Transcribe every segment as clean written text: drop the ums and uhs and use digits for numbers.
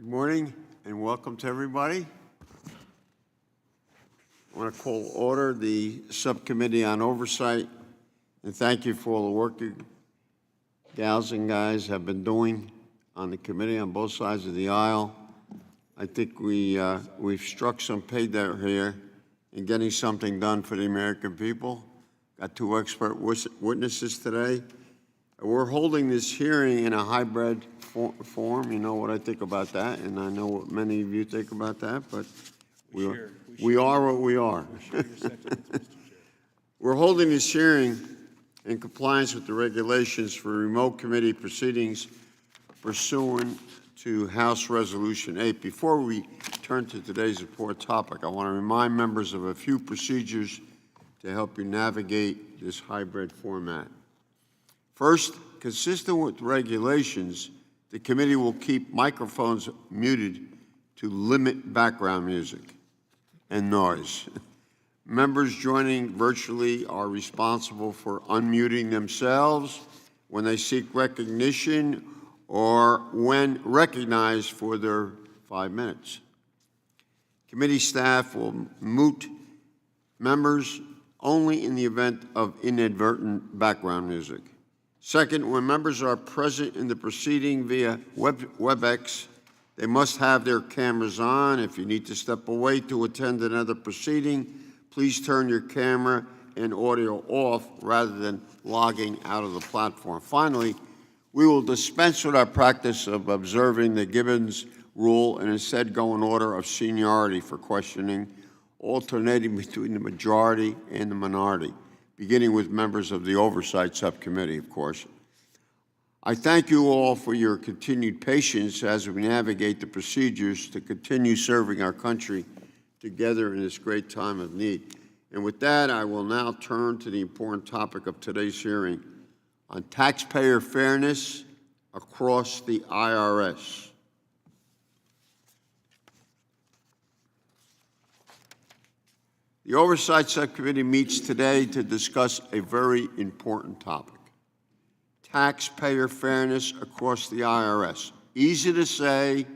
Good morning and welcome to everybody. I want to call order the Subcommittee on Oversight and thank you for all the work you gals and guys have been doing on the committee on both sides of the aisle. I think we've struck some pay dirt here in getting something done for the American people. Got two expert witnesses today. We're holding this hearing in a hybrid form. You know what I think about that, and I know what many of you think about that, but we are what we are. We're holding this hearing in compliance with the regulations for remote committee proceedings pursuant to House Resolution 8. Before we turn to today's report topic, I want to remind members of a few procedures to help you navigate this hybrid format. First, consistent with regulations, the committee will keep microphones muted to limit background music and noise. Members joining virtually are responsible for unmuting themselves when they seek recognition or when recognized for their 5 minutes. Committee staff will mute members only in the event of inadvertent background music. Second, when members are present in the proceeding via WebEx, they must have their cameras on. If you need to step away to attend another proceeding, please turn your camera and audio off rather than logging out of the platform. Finally, we will dispense with our practice of observing the Gibbons rule and instead go in order of seniority for questioning, alternating between the majority and the minority, beginning with members of the Oversight Subcommittee, of course. I thank you all for your continued patience as we navigate the procedures to continue serving our country together in this great time of need. And with that, I will now turn to the important topic of today's hearing on taxpayer fairness across the IRS. The Oversight Subcommittee meets today to discuss a very important topic: taxpayer fairness across the IRS. Easy to say,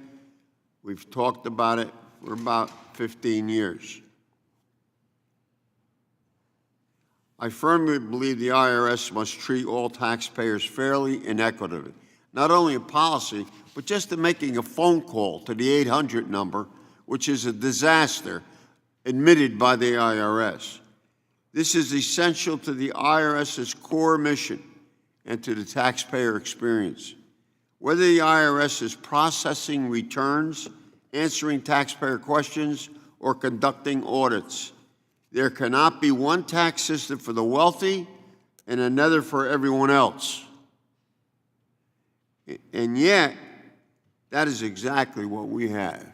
we've talked about it for about 15 years. I firmly believe the IRS must treat all taxpayers fairly and equitably, not only in policy, but just in making a phone call to the 800 number, which is a disaster, admitted by the IRS. This is essential to the IRS's core mission and to the taxpayer experience. Whether the IRS is processing returns, answering taxpayer questions, or conducting audits, there cannot be one tax system for the wealthy and another for everyone else. And yet, that is exactly what we have.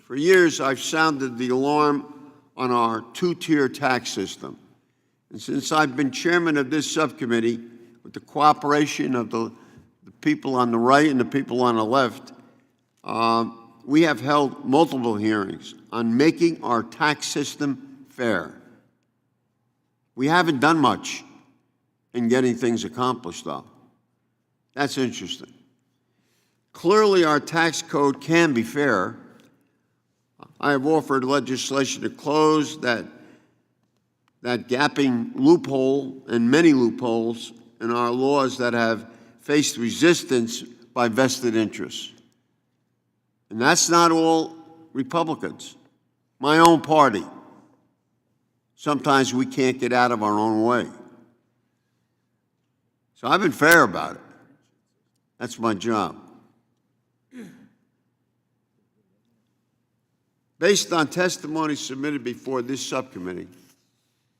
For years, I've sounded the alarm on our two-tier tax system. And since I've been chairman of this subcommittee, with the cooperation of the people on the right and the people on the left, we have held multiple hearings on making our tax system fair. We haven't done much in getting things accomplished, though. That's interesting. Clearly, our tax code can be fair. I have offered legislation to close that gaping loophole and many loopholes in our laws that have faced resistance by vested interests. And that's not all Republicans. My own party. Sometimes we can't get out of our own way. So I've been fair about it. That's my job. Based on testimony submitted before this subcommittee,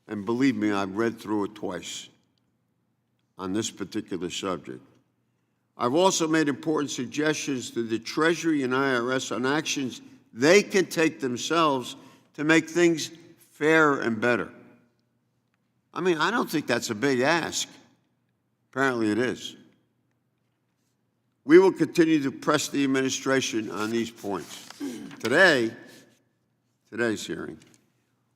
and believe me, I've read through it twice on this particular subject, I've also made important suggestions to the Treasury and IRS on actions they can take themselves to make things fairer and better. I mean, I don't think that's a big ask. Apparently it is. We will continue to press the administration on these points. Today's hearing,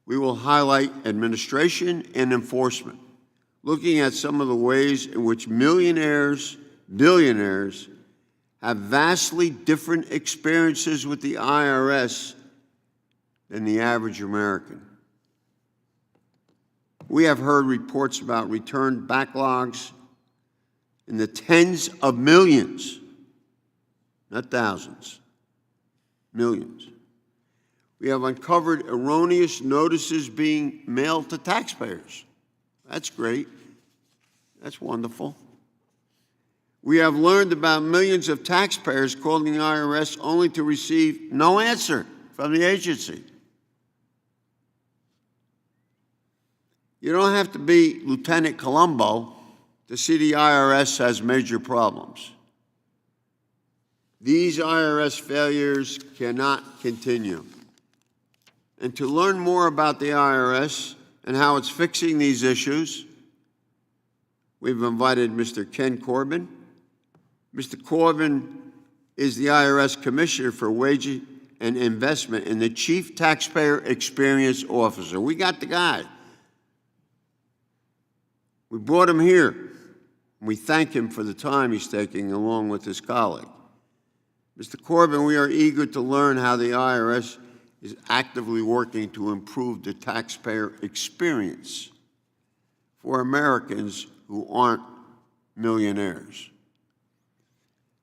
we will highlight administration and enforcement, looking at some of the ways in which millionaires billionaires, have vastly different experiences with the IRS than the average American. We have heard reports about return backlogs in the tens of millions, not thousands, millions. We have uncovered erroneous notices being mailed to taxpayers. That's great. That's wonderful. We have learned about millions of taxpayers calling the IRS only to receive no answer from the agency. You don't have to be Lieutenant Columbo to see the IRS has major problems. These IRS failures cannot continue. And to learn more about the IRS and how it's fixing these issues, we've invited Mr. Ken Corbin. Mr. Corbin is the IRS Commissioner for Wage and Investment and the Chief Taxpayer Experience Officer. We got the guy. We brought him here. We thank him for the time he's taking along with his colleague. Mr. Corbin, we are eager to learn how the IRS is actively working to improve the taxpayer experience for Americans who aren't millionaires.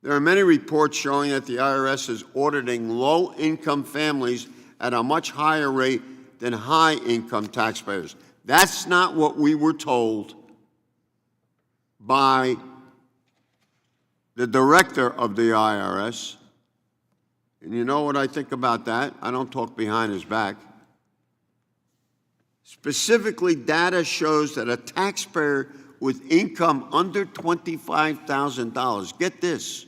There are many reports showing that the IRS is auditing low-income families at a much higher rate than high-income taxpayers. That's not what we were told by the director of the IRS. And you know what I think about that? I don't talk behind his back. Specifically, data shows that a taxpayer with income under $25,000, get this,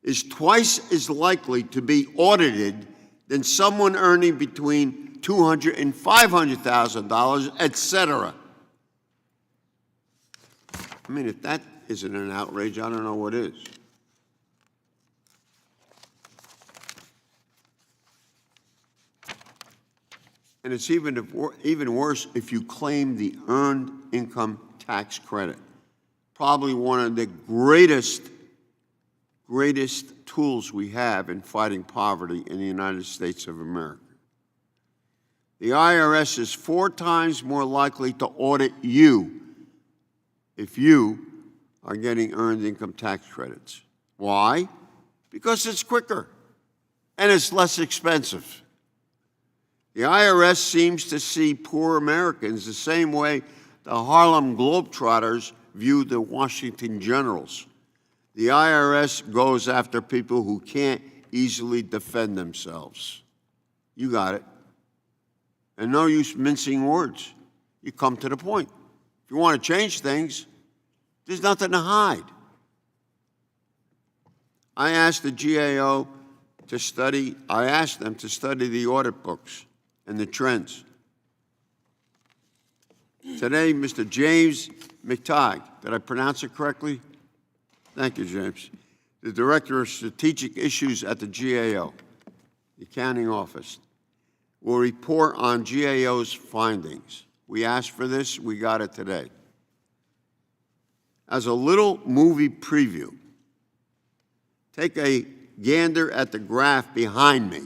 is twice as likely to be audited than someone earning between $200,000 and $500,000, etc. I mean, if that isn't an outrage, I don't know what is. And it's even worse if you claim the Earned Income Tax Credit. Probably one of the greatest tools we have in fighting poverty in the United States of America. The IRS is 4 times more likely to audit you if you are getting Earned Income Tax Credits. Why? Because it's quicker and it's less expensive. The IRS seems to see poor Americans the same way the Harlem Globetrotters view the Washington Generals. The IRS goes after people who can't easily defend themselves. You got it. And no use mincing words. You come to the point. If you want to change things, there's nothing to hide. I asked the GAO to study, the audit books and the trends. Today, Mr. James McTighe, did I pronounce it correctly? Thank you, James. The Director of Strategic Issues at the GAO, the accounting office, will report on GAO's findings. We asked for this, we got it today. As a little movie preview, take a gander at the graph behind me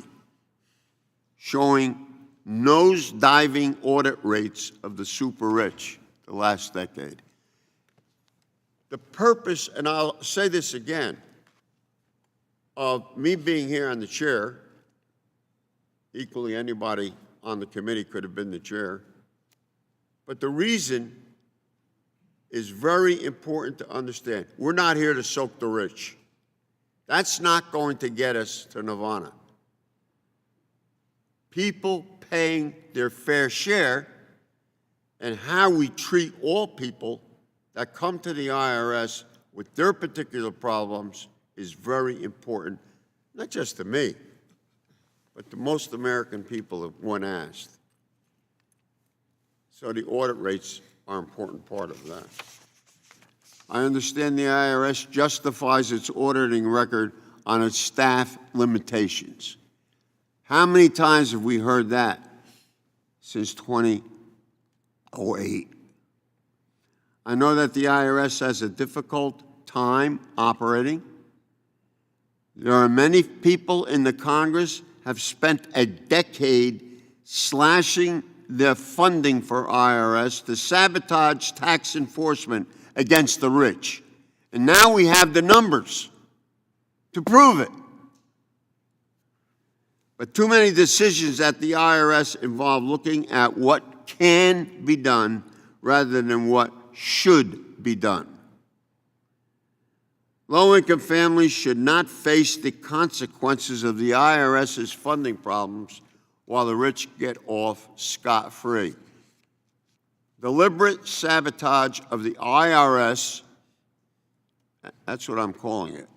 showing nose-diving audit rates of the super rich the last decade. The purpose, and I'll say this again, of me being here on the chair, equally anybody on the committee could have been the chair, but the reason is very important to understand. We're not here to soak the rich. That's not going to get us to nirvana. People paying their fair share and how we treat all people that come to the IRS with their particular problems is very important, not just to me, but to most American people when asked. So the audit rates are an important part of that. I understand the IRS justifies its auditing record on its staff limitations. How many times have we heard that since 2008? I know that the IRS has a difficult time operating. There are many people in the Congress have spent a decade slashing the funding for IRS to sabotage tax enforcement against the rich. And now we have the numbers to prove it. But too many decisions at the IRS involve looking at what can be done rather than what should be done. Low-income families should not face the consequences of the IRS's funding problems while the rich get off scot-free. Deliberate sabotage of the IRS, that's what I'm calling it,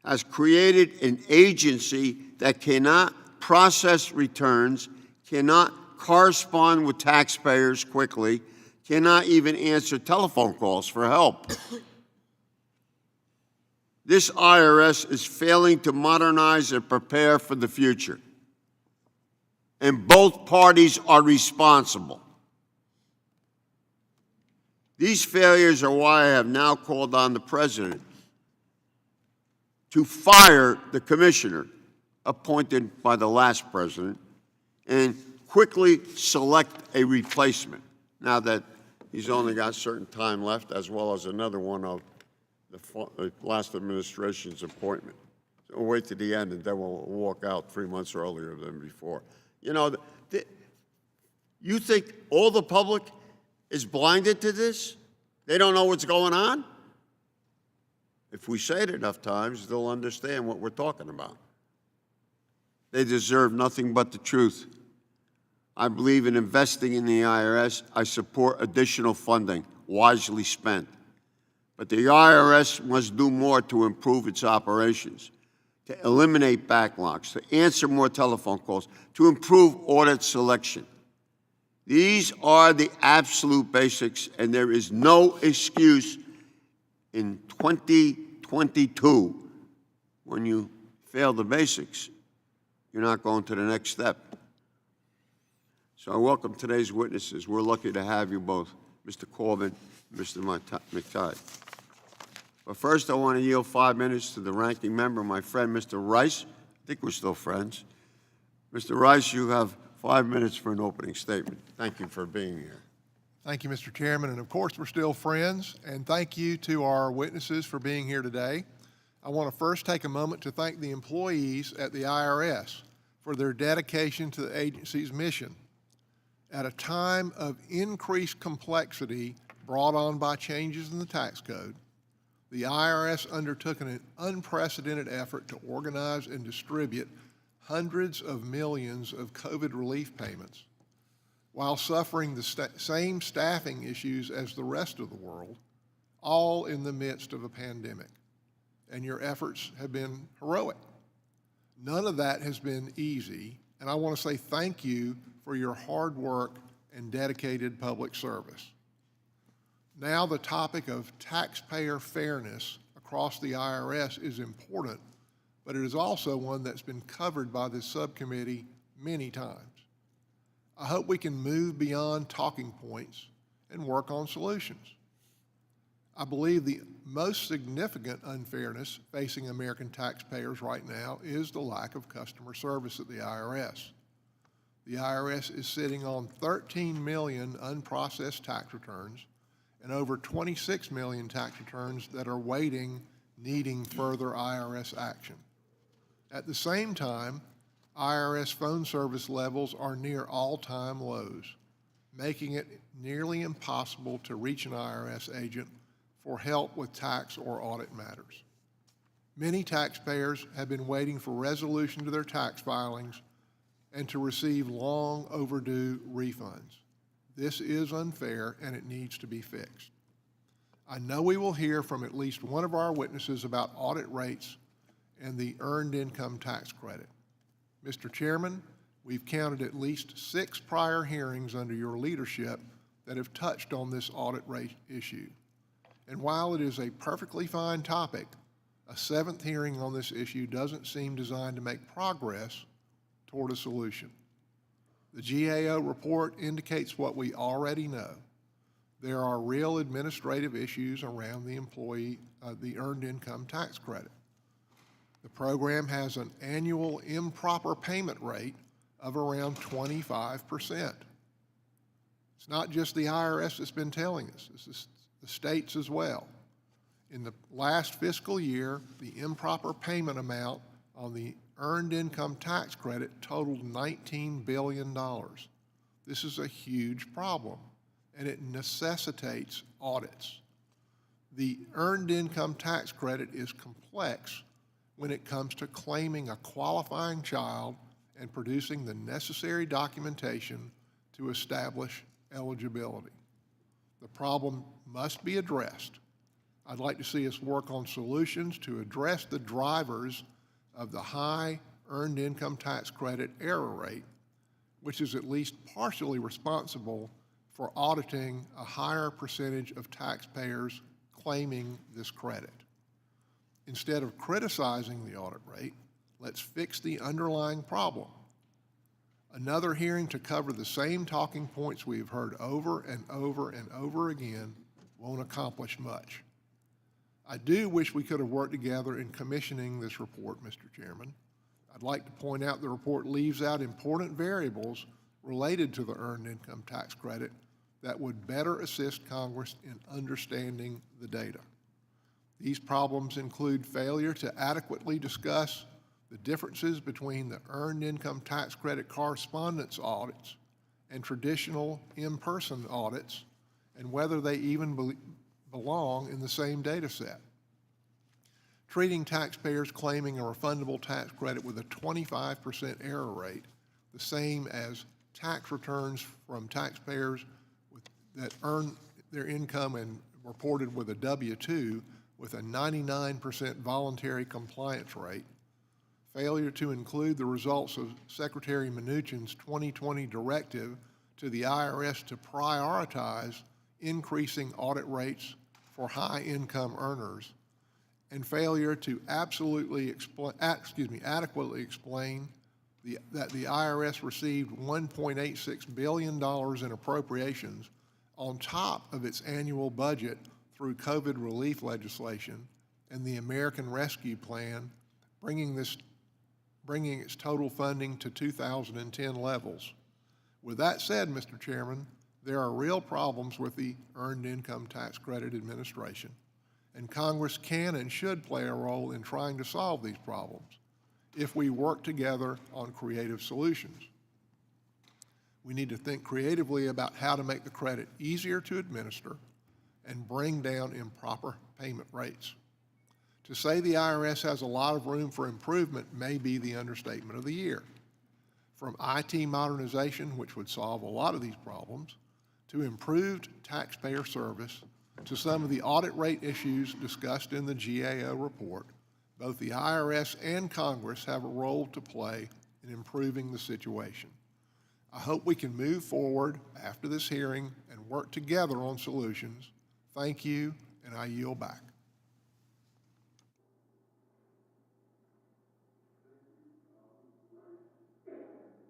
has created an agency that cannot process returns, cannot correspond with taxpayers quickly, cannot even answer telephone calls for help. This IRS is failing to modernize and prepare for the future. And both parties are responsible. These failures are why I have now called on the President to fire the commissioner appointed by the last president and quickly select a replacement, now that he's only got certain time left, as well as another one of the last administration's appointment. So we'll wait to the end, and then we'll walk out 3 months earlier than before. You know, you think all the public is blinded to this? They don't know what's going on? If we say it enough times, they'll understand what we're talking about. They deserve nothing but the truth. I believe in investing in the IRS. I support additional funding, wisely spent. But the IRS must do more to improve its operations, to eliminate backlogs, to answer more telephone calls, to improve audit selection. These are the absolute basics, and there is no excuse in 2022 when you fail the basics. You're not going to the next step. So I welcome today's witnesses. We're lucky to have you both, Mr. Corbin and Mr. McTighe. But first, I want to yield 5 minutes to the ranking member, my friend, Mr. Rice. I think we're still friends. Mr. Rice, you have 5 minutes for an opening statement. Thank you for being here. Thank you, Mr. Chairman, and of course, we're still friends, and thank you to our witnesses for being here today. I want to first take a moment to thank the employees at the IRS for their dedication to the agency's mission. At a time of increased complexity brought on by changes in the tax code, the IRS undertook an unprecedented effort to organize and distribute hundreds of millions of COVID relief payments while suffering the same staffing issues as the rest of the world, all in the midst of a pandemic. And your efforts have been heroic. None of that has been easy, and I want to say thank you for your hard work and dedicated public service. Now the topic of taxpayer fairness across the IRS is important, but it is also one that's been covered by this subcommittee many times. I hope we can move beyond talking points and work on solutions. I believe the most significant unfairness facing American taxpayers right now is the lack of customer service at the IRS. The IRS is sitting on 13 million unprocessed tax returns and over 26 million tax returns that are waiting, needing further IRS action. At the same time, IRS phone service levels are near all-time lows, making it nearly impossible to reach an IRS agent for help with tax or audit matters. Many taxpayers have been waiting for resolution to their tax filings and to receive long overdue refunds. This is unfair and it needs to be fixed. I know we will hear from at least one of our witnesses about audit rates and the earned income tax credit. Mr. Chairman, we've counted at least 6 prior hearings under your leadership that have touched on this audit rate issue. And while it is a perfectly fine topic, a 7th hearing on this issue doesn't seem designed to make progress toward a solution. The GAO report indicates what we already know. there are real administrative issues around the Earned Income Tax Credit. The program has an annual improper payment rate of around 25%. It's not just the IRS that's been telling us, it's the states as well. In the last fiscal year, the improper payment amount on the Earned Income Tax Credit totaled $19 billion. This is a huge problem, and it necessitates audits. The Earned Income Tax Credit is complex when it comes to claiming a qualifying child and producing the necessary documentation to establish eligibility. The problem must be addressed. I'd like to see us work on solutions to address the drivers of the high Earned Income Tax Credit error rate, which is at least partially responsible for auditing a higher percentage of taxpayers claiming this credit. Instead of criticizing the audit rate, let's fix the underlying problem. Another hearing to cover the same talking points we've heard over and over and over again won't accomplish much. I do wish we could have worked together in commissioning this report, Mr. Chairman. I'd like to point out the report leaves out important variables related to the Earned Income Tax Credit that would better assist Congress in understanding the data. These problems include failure to adequately discuss the differences between the Earned Income Tax Credit correspondence audits and traditional in-person audits, and whether they even belong in the same data set. Treating taxpayers claiming a refundable tax credit with a 25% error rate, the same as tax returns from taxpayers that earn their income and reported with a W-2 with a 99% voluntary compliance rate, failure to include the results of Secretary Mnuchin's 2020 directive to the IRS to prioritize increasing audit rates for high-income earners, and failure to adequately explain that the IRS received $1.86 billion in appropriations on top of its annual budget through COVID relief legislation and the American Rescue Plan, bringing its total funding to 2010 levels. With that said, Mr. Chairman, there are real problems with the Earned Income Tax Credit administration, and Congress can and should play a role in trying to solve these problems if we work together on creative solutions. We need to think creatively about how to make the credit easier to administer and bring down improper payment rates. To say the IRS has a lot of room for improvement may be the understatement of the year. From IT modernization, which would solve a lot of these problems, to improved taxpayer service, to some of the audit rate issues discussed in the GAO report, both the IRS and Congress have a role to play in improving the situation. I hope we can move forward after this hearing and work together on solutions. Thank you, and I yield back.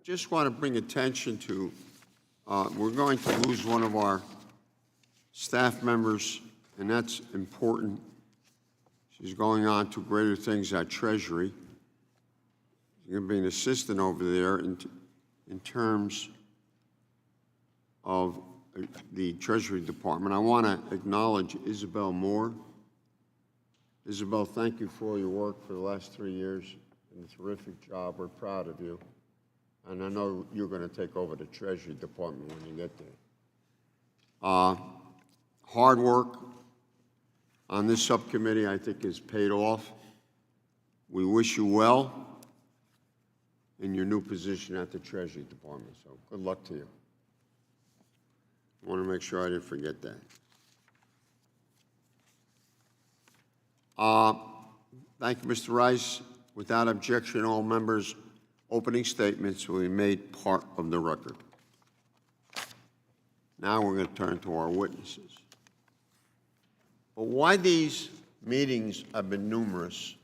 Just want to bring attention to, we're going to lose one of our staff members, and that's important. She's going on to greater things at Treasury. She's going to be an assistant over there in terms of the Treasury Department. I want to acknowledge Isabel Moore. Isabel, thank you for all your work for the last 3 years, and a terrific job. We're proud of you. And I know you're going to take over the Treasury Department when you get there. Hard work on this subcommittee, I think, has paid off. We wish you well in your new position at the Treasury Department, so good luck to you. I want to make sure I didn't forget that. Thank you, Mr. Rice. Without objection, all members' opening statements will be made part of the record. Now we're going to turn to our witnesses. But why these meetings have been numerous,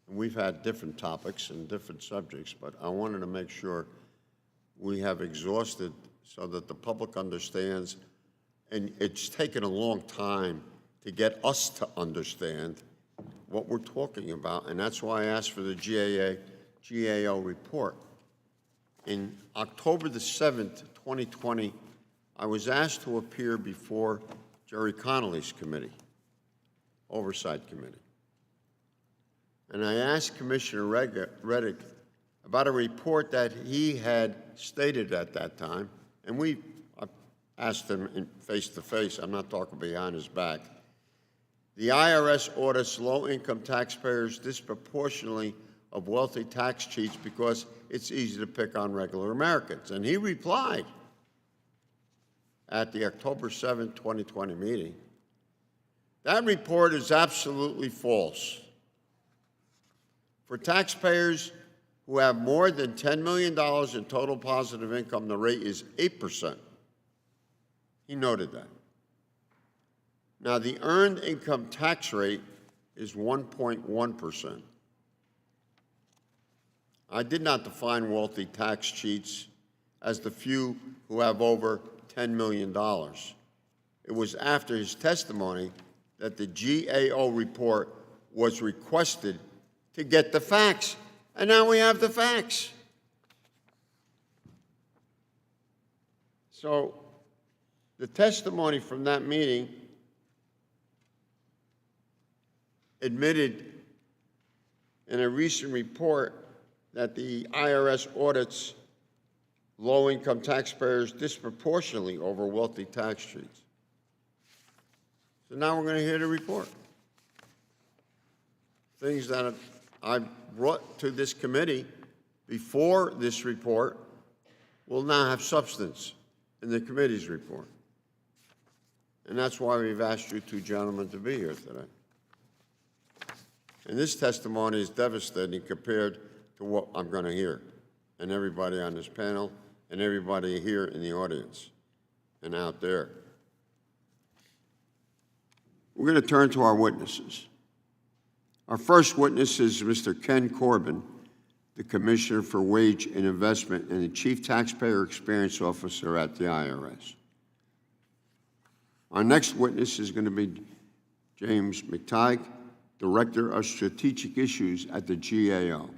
and we've had different topics and different subjects, but I wanted to make sure we have exhausted so that the public understands and it's taken a long time to get us to understand what we're talking about, and that's why I asked for the GAO report. In October the 7th, 2020, I was asked to appear before Jerry Connolly's committee, Oversight Committee. And I asked Commissioner Reddick about a report that he had stated at that time, and I asked him face-to-face, I'm not talking behind his back. The IRS audits low-income taxpayers disproportionately of wealthy tax cheats because it's easy to pick on regular Americans. And he replied at the October 7, 2020 meeting, that report is absolutely false. For taxpayers who have more than $10 million in total positive income, the rate is 8%. He noted that. Now, the earned income tax rate is 1.1%. I did not define wealthy tax cheats as the few who have over $10 million. It was after his testimony that the GAO report was requested to get the facts, and now we have the facts. So the testimony from that meeting admitted in a recent report that the IRS audits low-income taxpayers disproportionately over wealthy tax cheats. So now we're going to hear the report. Things that I brought to this committee before this report will now have substance in the committee's report. And that's why we've asked you two gentlemen to be here today. And this testimony is devastating compared to what I'm going to hear, and everybody on this panel, and everybody here in the audience and out there. We're going to turn to our witnesses. Our first witness is Mr. Ken Corbin, the Commissioner for Wage and Investment and the Chief Taxpayer Experience Officer at the IRS. Our next witness is going to be James McTighe, Director of Strategic Issues at the GAO.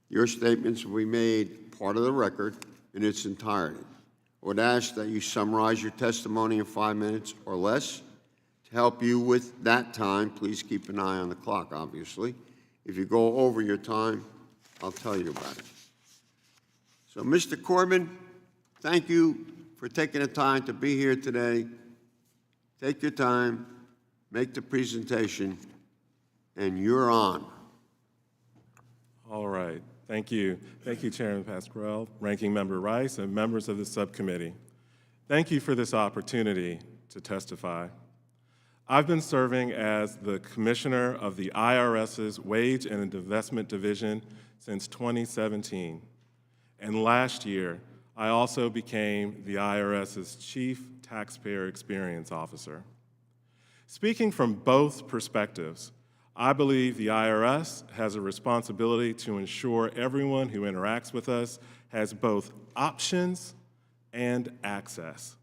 Your statements will be made part of the record in its entirety. I would ask that you summarize your testimony in 5 minutes or less. To help you with that time, please keep an eye on the clock, obviously. If you go over your time, I'll tell you about it. So, Mr. Corbin, thank you for taking the time to be here today. Take your time, make the presentation, and you're on. All right. Thank you. Thank you, Chairman Pasquarello, Ranking Member Rice, and members of the subcommittee. Thank you for this opportunity to testify. I've been serving as the Commissioner of the IRS's Wage and Investment Division since 2017. And last year, I also became the IRS's Chief Taxpayer Experience Officer. Speaking from both perspectives, I believe the IRS has a responsibility to ensure everyone who interacts with us has both options and access.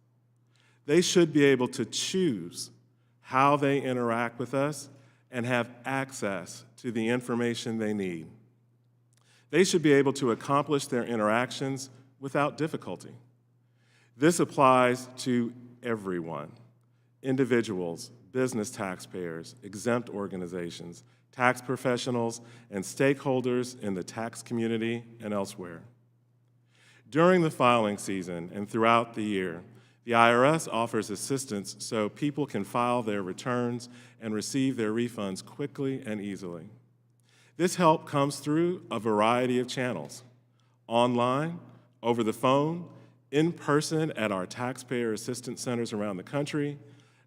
They should be able to choose how they interact with us and have access to the information they need. They should be able to accomplish their interactions without difficulty. This applies to everyone: individuals, business taxpayers, exempt organizations, tax professionals, and stakeholders in the tax community and elsewhere. During the filing season and throughout the year, the IRS offers assistance so people can file their returns and receive their refunds quickly and easily. This help comes through a variety of channels: online, over the phone, in person at our taxpayer assistance centers around the country,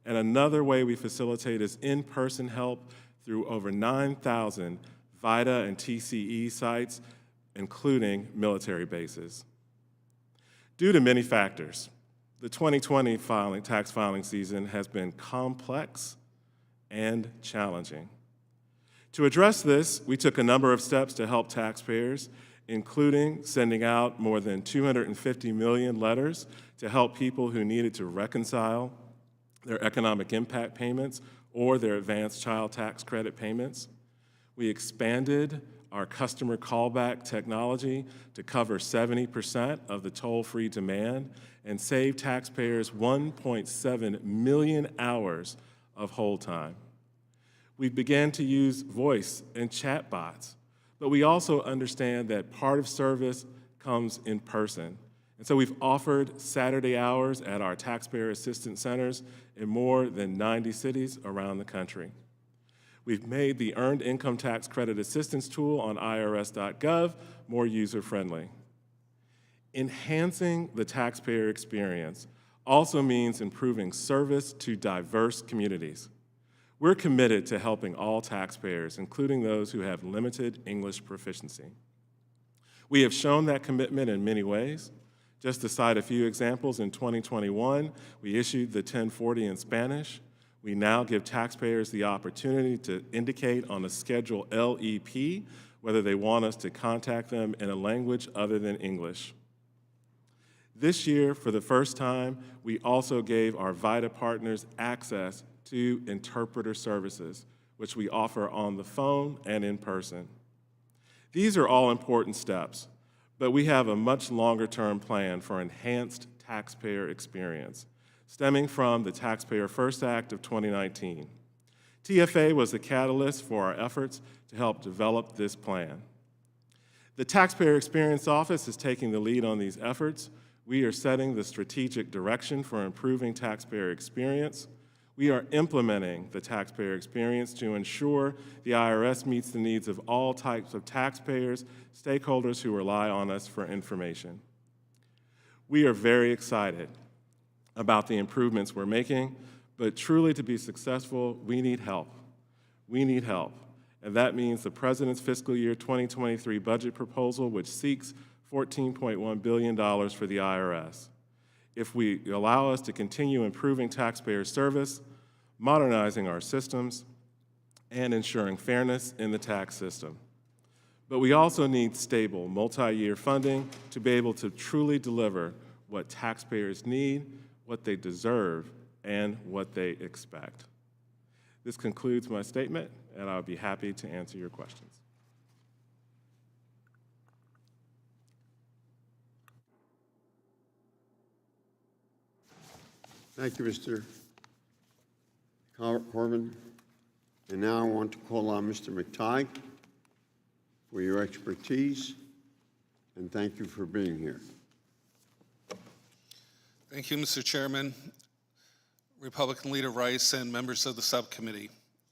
and another way we facilitate is in-person help through over 9,000 VITA and TCE sites, including military bases. Due to many factors, the 2020 tax filing season has been complex and challenging. To address this, we took a number of steps to help taxpayers, including sending out more than 250 million letters to help people who needed to reconcile their economic impact payments or their advanced child tax credit payments. We expanded our customer callback technology to cover 70% of the toll-free demand and save taxpayers 1.7 million hours of hold time. We began to use voice and chat bots, but we also understand that part of service comes in person. And so we've offered Saturday hours at our taxpayer assistance centers in more than 90 cities around the country. We've made the Earned Income Tax Credit Assistance tool on irs.gov more user-friendly. Enhancing the taxpayer experience also means improving service to diverse communities. We're committed to helping all taxpayers, including those who have limited English proficiency. We have shown that commitment in many ways. Just to cite a few examples, in 2021, we issued the 1040 in Spanish. We now give taxpayers the opportunity to indicate on a Schedule LEP whether they want us to contact them in a language other than English. This year, for the first time, we also gave our VITA partners access to interpreter services, which we offer on the phone and in person. These are all important steps, but we have a much longer-term plan for enhanced taxpayer experience, stemming from the Taxpayer First Act of 2019. TFA was the catalyst for our efforts to help develop this plan. The Taxpayer Experience Office is taking the lead on these efforts. We are setting the strategic direction for improving taxpayer experience. We are implementing the taxpayer experience to ensure the IRS meets the needs of all types of taxpayers, stakeholders who rely on us for information. We are very excited about the improvements we're making, but truly to be successful, we need help. We need help, and that means the President's fiscal year 2023 budget proposal, which seeks $14.1 billion for the IRS. If we allow us to continue improving taxpayer service, modernizing our systems, and ensuring fairness in the tax system. But we also need stable, multi-year funding to be able to truly deliver what taxpayers need, what they deserve, and what they expect. This concludes my statement, and I'll be happy to answer your questions. Thank you, Mr. Corbin. And now I want to call on Mr. McTighe for your expertise, and thank you for being here. Thank you, Mr. Chairman, Republican Leader Rice, and members of the subcommittee.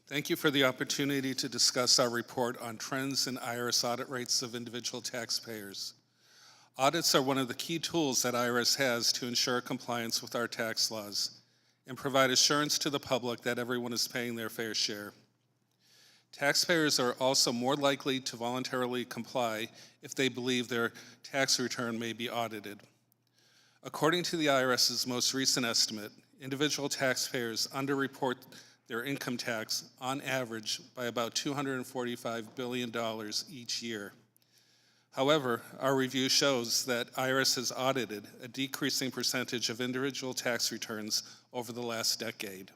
Thank you for the opportunity to discuss our report on trends in IRS audit rates of individual taxpayers. Audits are one of the key tools that IRS has to ensure compliance with our tax laws and provide assurance to the public that everyone is paying their fair share. Taxpayers are also more likely to voluntarily comply if they believe their tax return may be audited. According to the IRS's most recent estimate, individual taxpayers underreport their income tax on average by about $245 billion each year. However, our review shows that IRS has audited a decreasing percentage of individual tax returns over the last decade.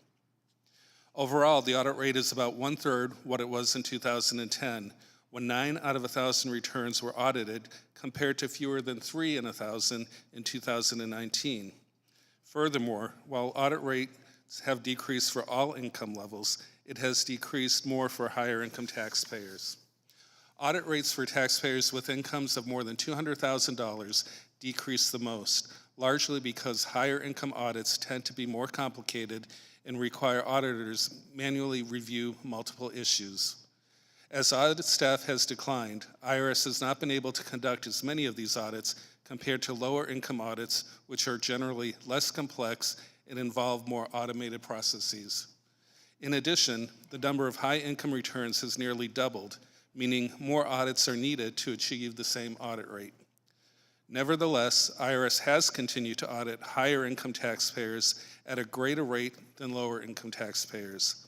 Overall, the audit rate is about 1/3 what it was in 2010, when 9 out of 1,000 returns were audited, compared to fewer than 3 in 1,000 in 2019. Furthermore, while audit rates have decreased for all income levels, it has decreased more for higher income taxpayers. Audit rates for taxpayers with incomes of more than $200,000 decreased the most, largely because higher income audits tend to be more complicated and require auditors manually review multiple issues. As audit staff has declined, IRS has not been able to conduct as many of these audits compared to lower income audits, which are generally less complex and involve more automated processes. In addition, the number of high income returns has nearly doubled, meaning more audits are needed to achieve the same audit rate. Nevertheless, IRS has continued to audit higher income taxpayers at a greater rate than lower income taxpayers.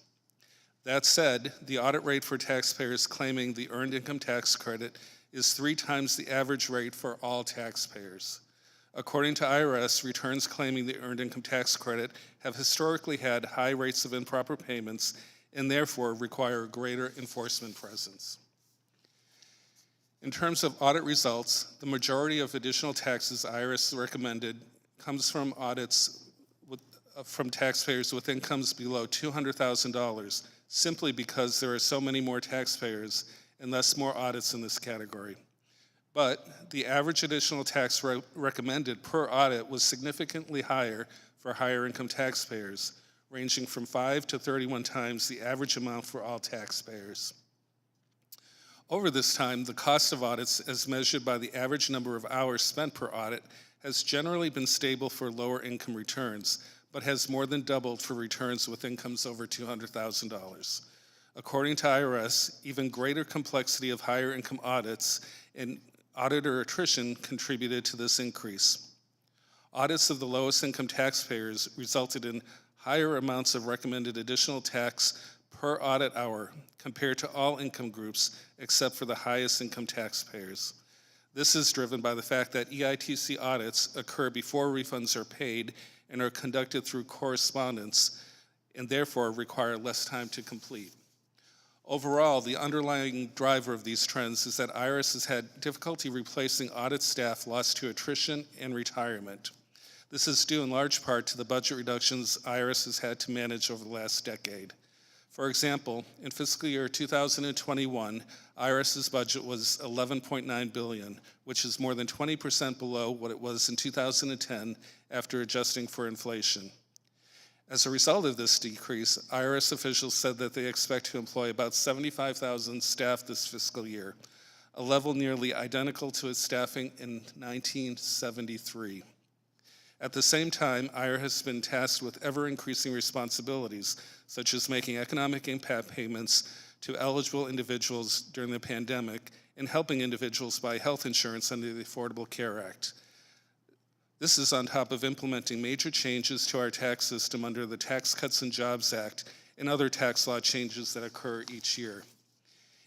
That said, the audit rate for taxpayers claiming the Earned Income Tax Credit is 3 times the average rate for all taxpayers. According to IRS, returns claiming the Earned Income Tax Credit have historically had high rates of improper payments and therefore require a greater enforcement presence. In terms of audit results, the majority of additional taxes IRS recommended comes from audits from taxpayers with incomes below $200,000, simply because there are so many more taxpayers and thus more audits in this category. But the average additional tax recommended per audit was significantly higher for higher income taxpayers, ranging from 5 to 31 times the average amount for all taxpayers. Over this time, the cost of audits, as measured by the average number of hours spent per audit, has generally been stable for lower income returns, but has more than doubled for returns with incomes over $200,000. According to IRS, even greater complexity of higher income audits and auditor attrition contributed to this increase. Audits of the lowest income taxpayers resulted in higher amounts of recommended additional tax per audit hour compared to all income groups except for the highest income taxpayers. This is driven by the fact that EITC audits occur before refunds are paid and are conducted through correspondence and therefore require less time to complete. Overall, the underlying driver of these trends is that IRS has had difficulty replacing audit staff lost to attrition and retirement. This is due in large part to the budget reductions IRS has had to manage over the last decade. For example, in fiscal year 2021, IRS's budget was $11.9 billion, which is more than 20% below what it was in 2010 after adjusting for inflation. As a result of this decrease, IRS officials said that they expect to employ about 75,000 staff this fiscal year, a level nearly identical to its staffing in 1973. At the same time, IRS has been tasked with ever-increasing responsibilities, such as making economic impact payments to eligible individuals during the pandemic and helping individuals buy health insurance under the Affordable Care Act. This is on top of implementing major changes to our tax system under the Tax Cuts and Jobs Act and other tax law changes that occur each year.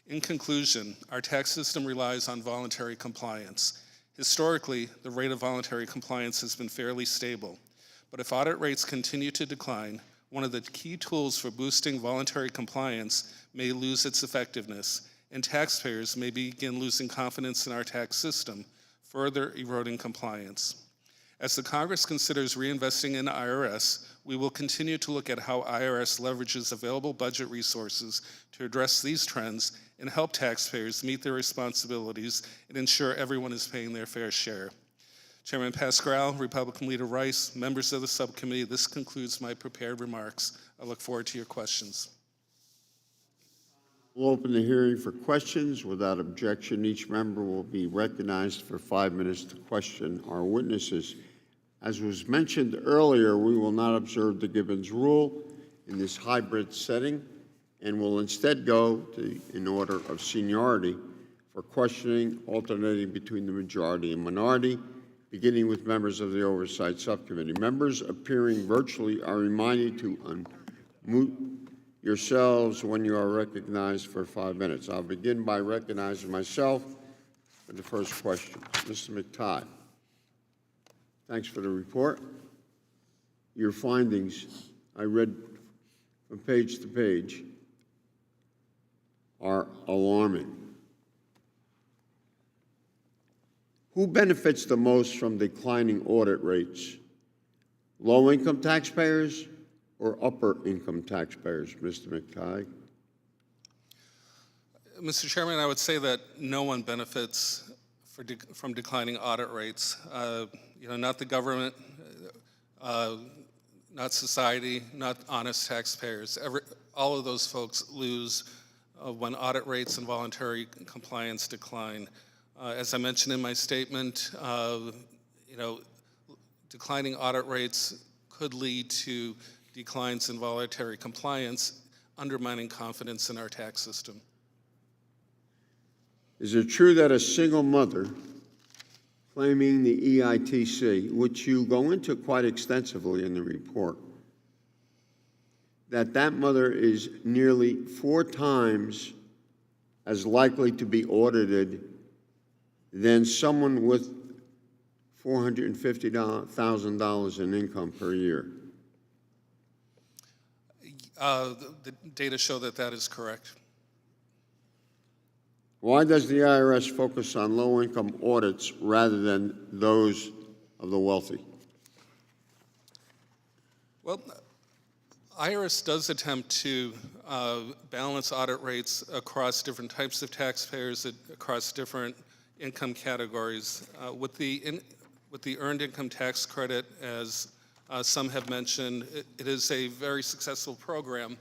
In conclusion, our tax system relies on voluntary compliance. Historically, the rate of voluntary compliance has been fairly stable, but if audit rates continue to decline, one of the key tools for boosting voluntary compliance may lose its effectiveness, and taxpayers may begin losing confidence in our tax system, further eroding compliance. As the Congress considers reinvesting in IRS, we will continue to look at how IRS leverages available budget resources to address these trends and help taxpayers meet their responsibilities and ensure everyone is paying their fair share. Chairman Pascrell, Republican Leader Rice, members of the subcommittee, this concludes my prepared remarks. I look forward to your questions. We'll open the hearing for questions. Without objection, each member will be recognized for 5 minutes to question our witnesses. As was mentioned earlier, we will not observe the Gibbons rule in this hybrid setting and will instead go in order of seniority for questioning, alternating between the majority and minority, beginning with members of the Oversight Subcommittee. Members appearing virtually are reminded to unmute yourselves when you are recognized for 5 minutes. I'll begin by recognizing myself for the first question. Mr. McTighe, thanks for the report. Your findings, I read from page to page, are alarming. Who benefits the most from declining audit rates? Low-income taxpayers or upper-income taxpayers, Mr. McTighe? Mr. Chairman, I would say that no one benefits from declining audit rates. Not the government, not society, not honest taxpayers. All of those folks lose when audit rates and voluntary compliance decline. As I mentioned in my statement, declining audit rates could lead to declines in voluntary compliance, undermining confidence in our tax system. Is it true that a single mother claiming the EITC, which you go into quite extensively in the report, that mother is nearly 4 times as likely to be audited than someone with $450,000 in income per year. The data show that that is correct. Why does the IRS focus on low-income audits rather than those of the wealthy? Well, IRS does attempt to balance audit rates across different types of taxpayers, across different income categories. With the earned income tax credit, as some have mentioned, it is a very successful program,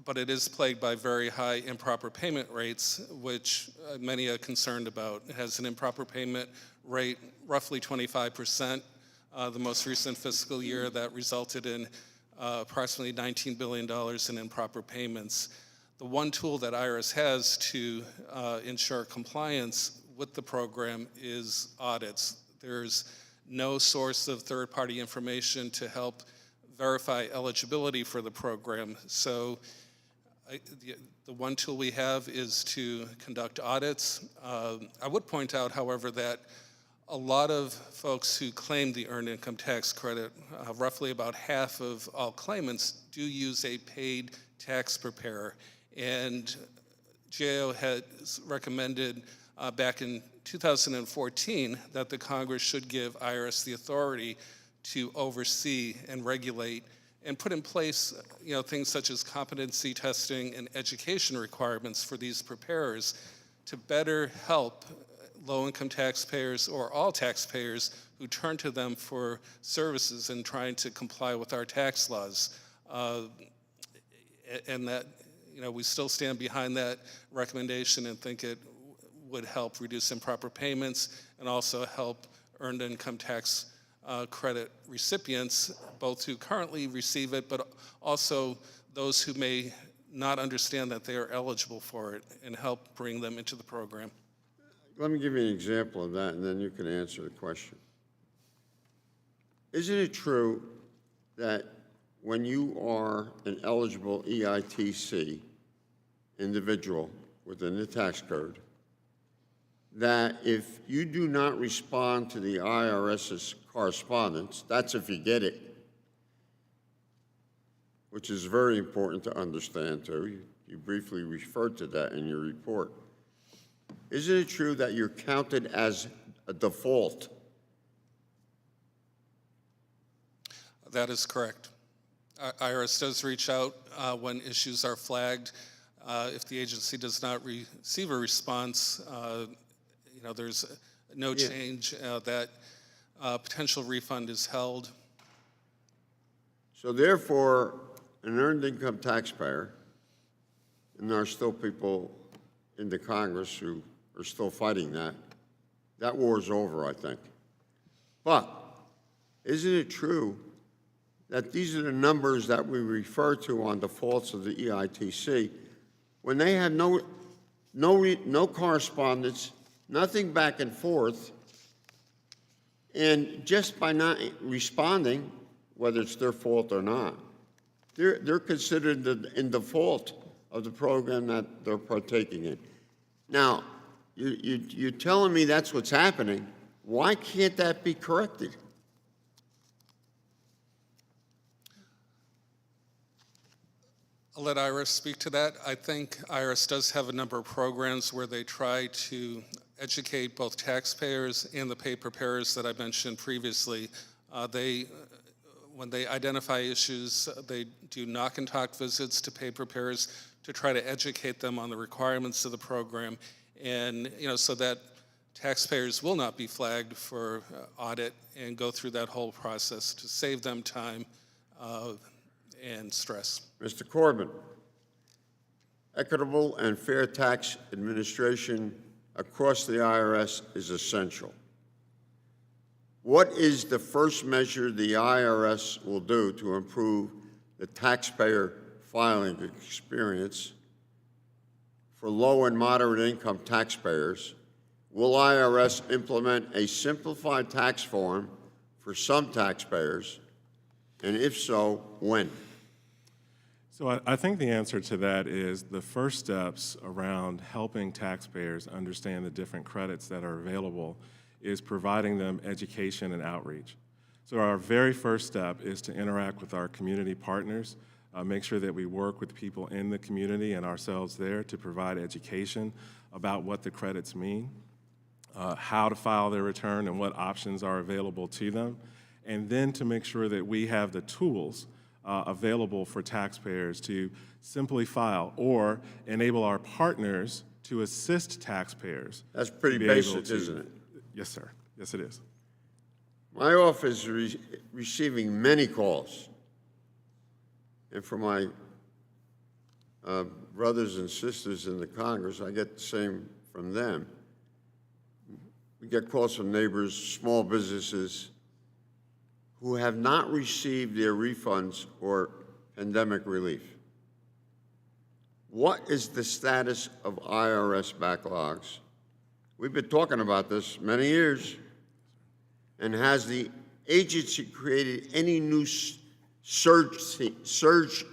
but it is plagued by very high improper payment rates, which many are concerned about. It has an improper payment rate, roughly 25%. The most recent fiscal year that resulted in approximately $19 billion in improper payments. The one tool that IRS has to ensure compliance with the program is audits. There's no source of third-party information to help verify eligibility for the program. So the one tool we have is to conduct audits. I would point out, however, that a lot of folks who claim the earned income tax credit, roughly about half of all claimants, do use a paid tax preparer. And GAO has recommended back in 2014 that the Congress should give IRS the authority to oversee and regulate and put in place things such as competency testing and education requirements for these preparers to better help low-income taxpayers or all taxpayers who turn to them for services in trying to comply with our tax laws. And that, we still stand behind that recommendation and think it would help reduce improper payments and also help earned income tax credit recipients, both who currently receive it, but also those who may not understand that they are eligible for it, and help bring them into the program. Let me give you an example of that, and then you can answer the question. Isn't it true that when you are an eligible EITC individual within the tax code, that if you do not respond to the IRS's correspondence, that's if you get it, which is very important to understand too. You briefly referred to that in your report. Isn't it true that you're counted as a default? That is correct. IRS does reach out when issues are flagged. If the agency does not receive a response, there's no change. That potential refund is held. So therefore, an earned income taxpayer, and there are still people in the Congress who are still fighting that war is over, I think. But isn't it true that these are the numbers that we refer to on defaults of the EITC when they have no correspondence, nothing back and forth, and just by not responding, whether it's their fault or not, they're considered in default of the program that they're partaking in. Now, you're telling me that's what's happening. Why can't that be corrected? I'll let IRS speak to that. I think IRS does have a number of programs where they try to educate both taxpayers and the pay preparers that I mentioned previously. When they identify issues, they do knock and talk visits to pay preparers to try to educate them on the requirements of the program, and so that taxpayers will not be flagged for audit and go through that whole process to save them time and stress. Mr. Corbin, equitable and fair tax administration across the IRS is essential. What is the first measure the IRS will do to improve the taxpayer filing experience for low and moderate income taxpayers? Will IRS implement a simplified tax form for some taxpayers? And if so, when? So I think the answer to that is the first steps around helping taxpayers understand the different credits that are available is providing them education and outreach. So our very first step is to interact with our community partners, make sure that we work with people in the community and ourselves there to provide education about what the credits mean, how to file their return and what options are available to them, and then to make sure that we have the tools available for taxpayers to simply file or enable our partners to assist taxpayers. That's pretty to be able basic, to- isn't it? Yes, sir. Yes, it is. My office is receiving many calls, and from my brothers and sisters in the Congress, I get the same from them. We get calls from neighbors, small businesses, who have not received their refunds or pandemic relief. What is the status of IRS backlogs? We've been talking about this many years. And has the agency created any new surge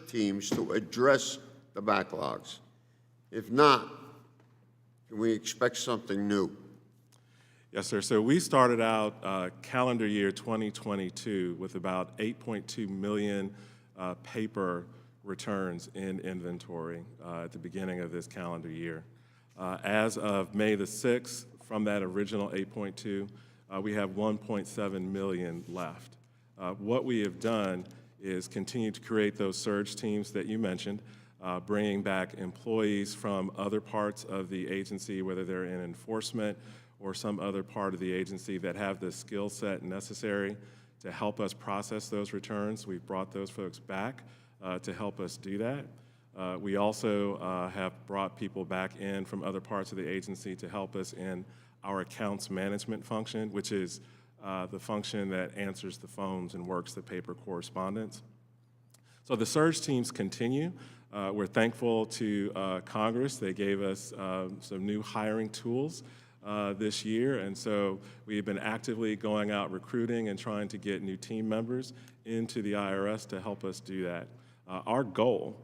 teams to address the backlogs? If not, can we expect something new? Yes, sir. So we started out calendar year 2022 with about 8.2 million paper returns in inventory at the beginning of this calendar year. As of May the 6th, from that original 8.2, we have 1.7 million left. What we have done is continue to create those surge teams that you mentioned, bringing back employees from other parts of the agency, whether they're in enforcement or some other part of the agency that have the skill set necessary to help us process those returns. We've brought those folks back to help us do that. We also have brought people back in from other parts of the agency to help us in our accounts management function, which is the function that answers the phones and works the paper correspondence. So the surge teams continue. We're thankful to Congress. They gave us some new hiring tools this year, and so we've been actively going out recruiting and trying to get new team members into the IRS to help us do that. Our goal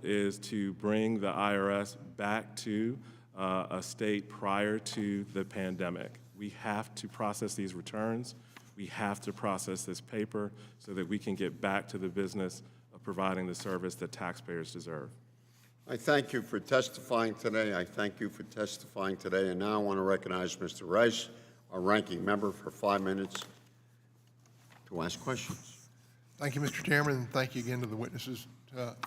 is to bring the IRS back to a state prior to the pandemic. We have to process these returns. We have to process this paper so that we can get back to the business of providing the service that taxpayers deserve. I thank you for testifying today. And now I want to recognize Mr. Rice, our ranking member, for 5 minutes to ask questions. Thank you, Mr. Chairman, and thank you again to the witnesses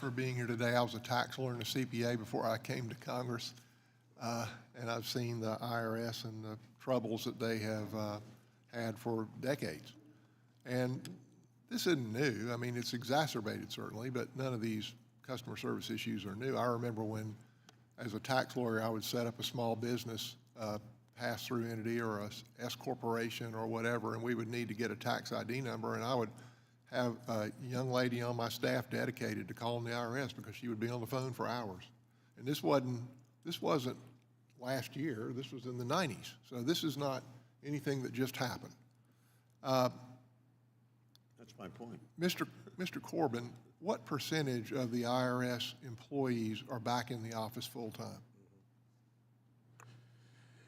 for being here today. I was a tax lawyer and a CPA before I came to Congress, and I've seen the IRS and the troubles that they have had for decades. And this isn't new. I mean, it's exacerbated certainly, but none of these customer service issues are new. I remember when, as a tax lawyer, I would set up a small business pass-through entity or a S corporation or whatever, and we would need to get a tax ID number, and I would have a young lady on my staff dedicated to calling the IRS because she would be on the phone for hours. And this wasn't last year. This was in the 90s. So this is not anything that just happened. That's my point. Mr. Corbin, what percentage of the IRS employees are back in the office full-time?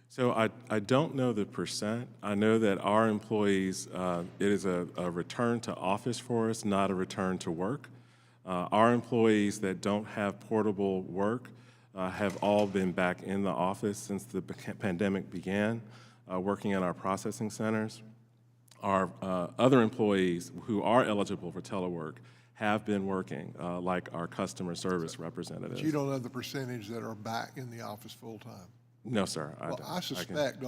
So I don't know the percent. I know that our employees, it is a return to office for us, not a return to work. Our employees that don't have portable work have all been back in the office since the pandemic began, working in our processing centers. Our other employees who are eligible for telework have been working, like our customer service representatives. But you don't know the percentage that are back in the office full-time? No, sir. Well, I suspect,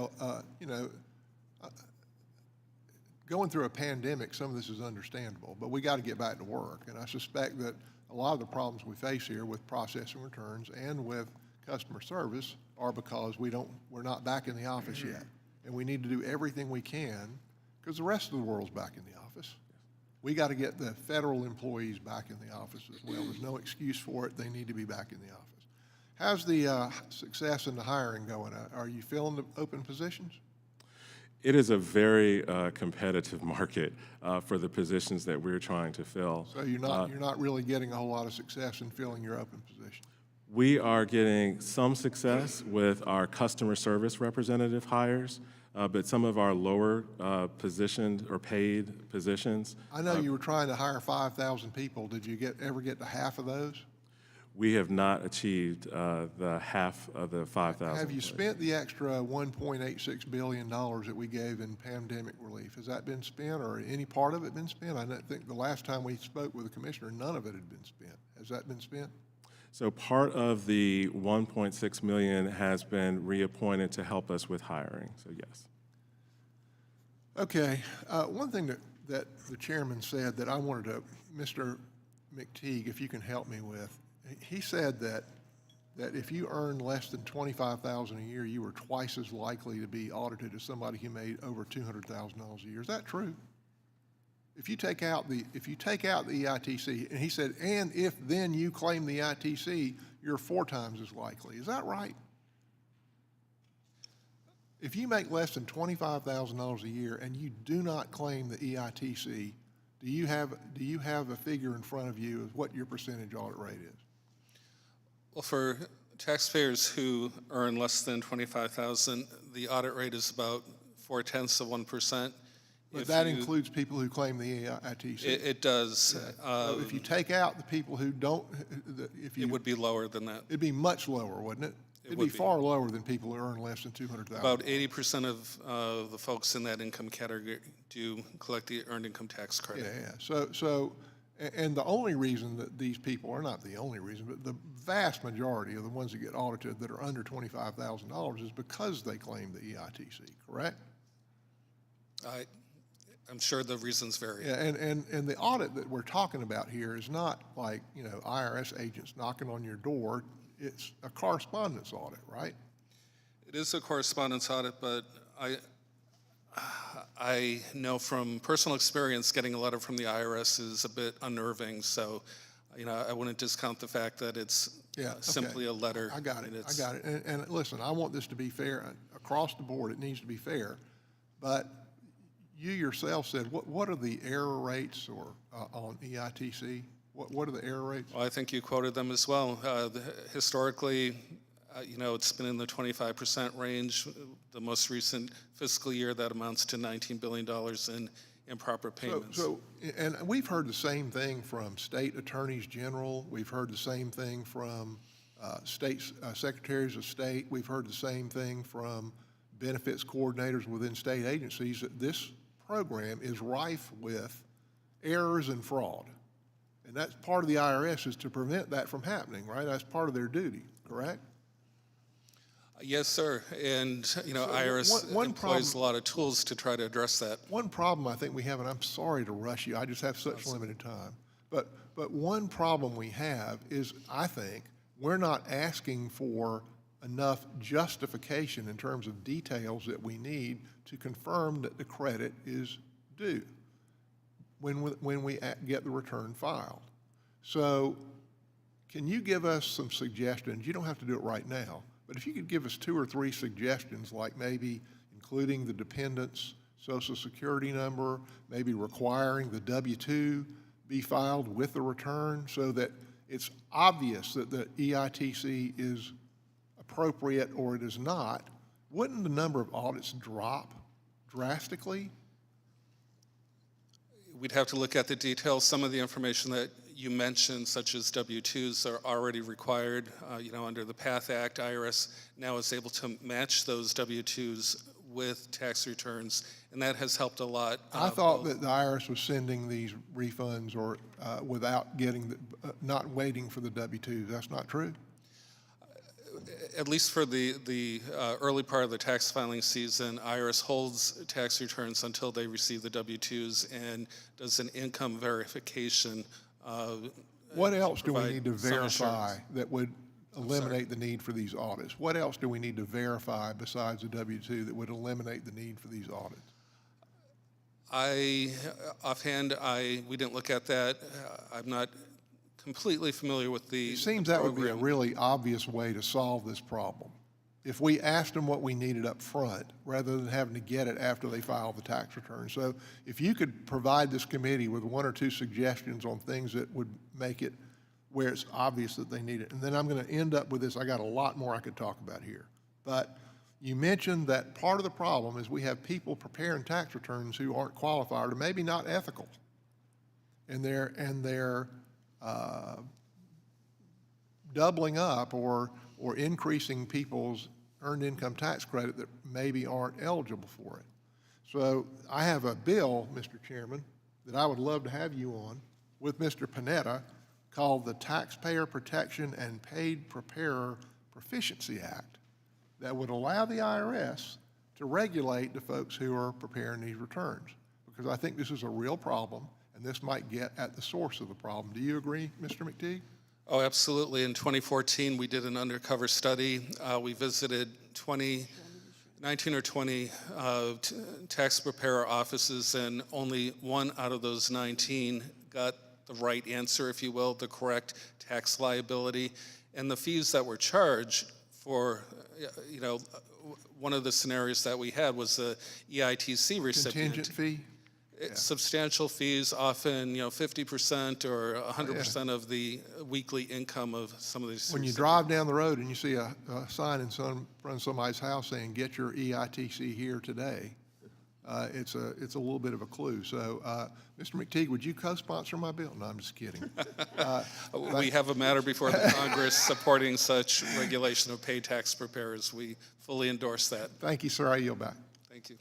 going through a pandemic, some of this is understandable, but we got to get back to work. And I suspect that a lot of the problems we face here with processing returns and with customer service are because we're not back in the office yet. And we need to do everything we can because the rest of the world's back in the office. We got to get the federal employees back in the office as well. There's no excuse for it. They need to be back in the office. How's the success in the hiring going? Are you filling the open positions? It is a very competitive market for the positions that we're trying to fill. So you're not really getting a whole lot of success in filling your open position? We are getting some success with our customer service representative hires. but some of our lower positioned or paid positions, I know you were trying to hire 5,000 people. Did you ever get to half of those? we have not achieved the half of the 5,000. Have you spent the extra $1.86 billion that we gave in pandemic relief? Has that been spent, or any part of it been spent? I don't think the last time we spoke with the commissioner, none of it had been spent. Has that been spent? So part of the 1.6 million has been reappointed to help us with hiring, so yes. Okay, one thing that the chairman said that I wanted to, Mr. McTeague, if you can help me with, he said that if you earn less than $25,000 a year, you were twice as likely to be audited as somebody who made over $200,000 a year. Is that true? If you take out the EITC, and he said, and if then you claim the EITC, you're 4 times as likely. Is that right? If you make less than $25,000 a year and you do not claim the EITC, do you have a figure in front of you of what your percentage audit rate is? Well, for taxpayers who earn less than $25,000, the audit rate is about 0.4%. But that includes people who claim the EITC. It does. So if you take out the people who don't, It would be lower than that. it'd be much lower, wouldn't it? It'd be would be. far lower than people who earn less than $200,000. About 80% of the folks in that income category do collect the earned income tax credit. Yeah. And the only reason that these people, or not the only reason, but the vast majority of the ones that get audited that are under $25,000 is because they claim the EITC, correct? I'm sure the reasons vary. Yeah, and the audit that we're talking about here is not like, IRS agents knocking on your door. It's a correspondence audit, right? It is a correspondence audit, but I know from personal experience getting a letter from the IRS is a bit unnerving. So, I wouldn't discount the fact that it's simply a letter. I got it. I got it. And listen, I want this to be fair across the board. It needs to be fair, but you yourself said what are the error rates or on EITC? What are the error rates? Well, I think you quoted them as well. Historically, it's been in the 25% range. The most recent fiscal year, that amounts to $19 billion in improper payments. And we've heard the same thing from state attorneys general. We've heard the same thing from secretaries of state. We've heard the same thing from benefits coordinators within state agencies, that this program is rife with errors and fraud. And that's part of the IRS, is to prevent that from happening, right? That's part of their duty, correct? Yes, sir. And, IRS employs a lot of tools to try to address that. One problem I think we have, and I'm sorry to rush you, I just have such limited time, but one problem we have is, I think, we're not asking for enough justification in terms of details that we need to confirm that the credit is due when we get the return filed. So can you give us some suggestions? You don't have to do it right now, but if you could give us 2 or 3 suggestions, like maybe including the dependent's Social Security number, maybe requiring the W-2 be filed with the return so that it's obvious that the EITC is appropriate or it is not, wouldn't the number of audits drop drastically? We'd have to look at the details. Some of the information that you mentioned, such as W-2s, are already required. Under the PATH Act, IRS now is able to match those W-2s with tax returns, and that has helped a lot. I thought that the IRS was sending these refunds or without getting, not waiting for the W-2s. That's not true? At least for the early part of the tax filing season, IRS holds tax returns until they receive the W-2s and does an income verification. What else do we need to verify that would eliminate the need for these audits? What else do we need to verify besides the W-2 that would eliminate the need for these audits? Offhand, we didn't look at that. I'm not completely familiar with the It seems that would be a really obvious way to solve this problem. If we asked them what we needed up front, rather than having to get it after they file the tax return. So if you could provide this committee with 1 or 2 suggestions on things that would make it where it's obvious that they need it. And then I'm going to end up with this. I got a lot more I could talk about here. But You mentioned that part of the problem is we have people preparing tax returns who aren't qualified or maybe not ethical. And they're doubling up or increasing people's earned income tax credit that maybe aren't eligible for it. So I have a bill, Mr. Chairman, that I would love to have you on with Mr. Panetta called the Taxpayer Protection and Paid Preparer Proficiency Act that would allow the IRS to regulate the folks who are preparing these returns, because I think this is a real problem and this might get at the source of the problem. Do you agree, Mr. McTeague? Oh, absolutely. In 2014, we did an undercover study. We visited 19 or 20 tax preparer offices, and only one out of those 19 got the right answer, if you will, the correct tax liability. And the fees that were charged for, one of the scenarios that we had was the EITC recipient. Contingent fee? Substantial fees, often 50% or 100% of the weekly income of some of these. When you drive down the road and you see a sign in front of somebody's house saying, "Get your EITC here today," it's a little bit of a clue. So, Mr. McTeague, would you co-sponsor my bill? No, I'm just kidding. We have a matter before the Congress supporting such regulation of paid tax preparers. We fully endorse that. Thank you, sir. I yield back. Thank you.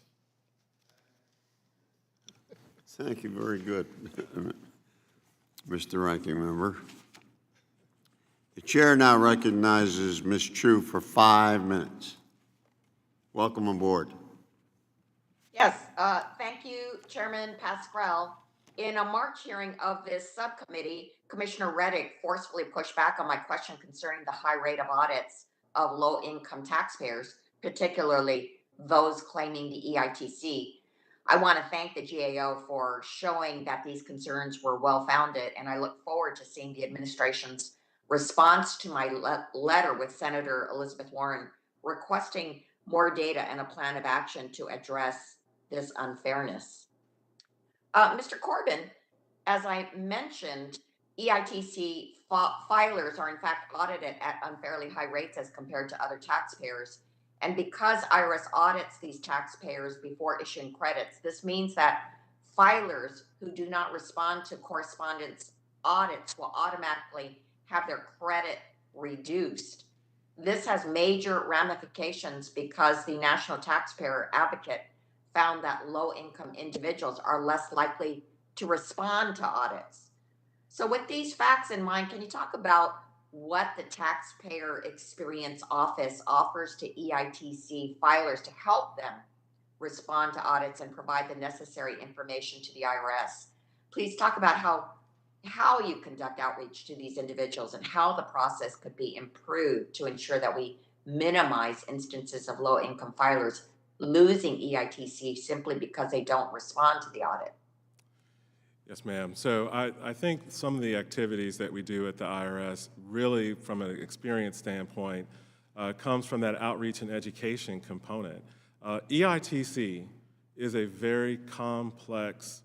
Thank you, very good, Mr. Ranking Member. The chair now recognizes Ms. True for 5 minutes. Welcome aboard. Yes, thank you, Chairman Pascrell. In a March hearing of this subcommittee, Commissioner Reddick forcefully pushed back on my question concerning the high rate of audits of low-income taxpayers, particularly those claiming the EITC. I want to thank the GAO for showing that these concerns were well-founded, and I look forward to seeing the administration's response to my letter with Senator Elizabeth Warren requesting more data and a plan of action to address this unfairness. Mr. Corbin, as I mentioned, EITC filers are in fact audited at unfairly high rates as compared to other taxpayers. And because IRS audits these taxpayers before issuing credits, this means that filers who do not respond to correspondence audits will automatically have their credit reduced. This has major ramifications because the National Taxpayer Advocate found that low-income individuals are less likely to respond to audits. So with these facts in mind, can you talk about what the Taxpayer Experience Office offers to EITC filers to help them respond to audits and provide the necessary information to the IRS? Please talk about how you conduct outreach to these individuals and how the process could be improved to ensure that we minimize instances of low-income filers losing EITC simply because they don't respond to the audit. Yes, ma'am. So I think some of the activities that we do at the IRS, really from an experience standpoint, comes from that outreach and education component. EITC is a very complex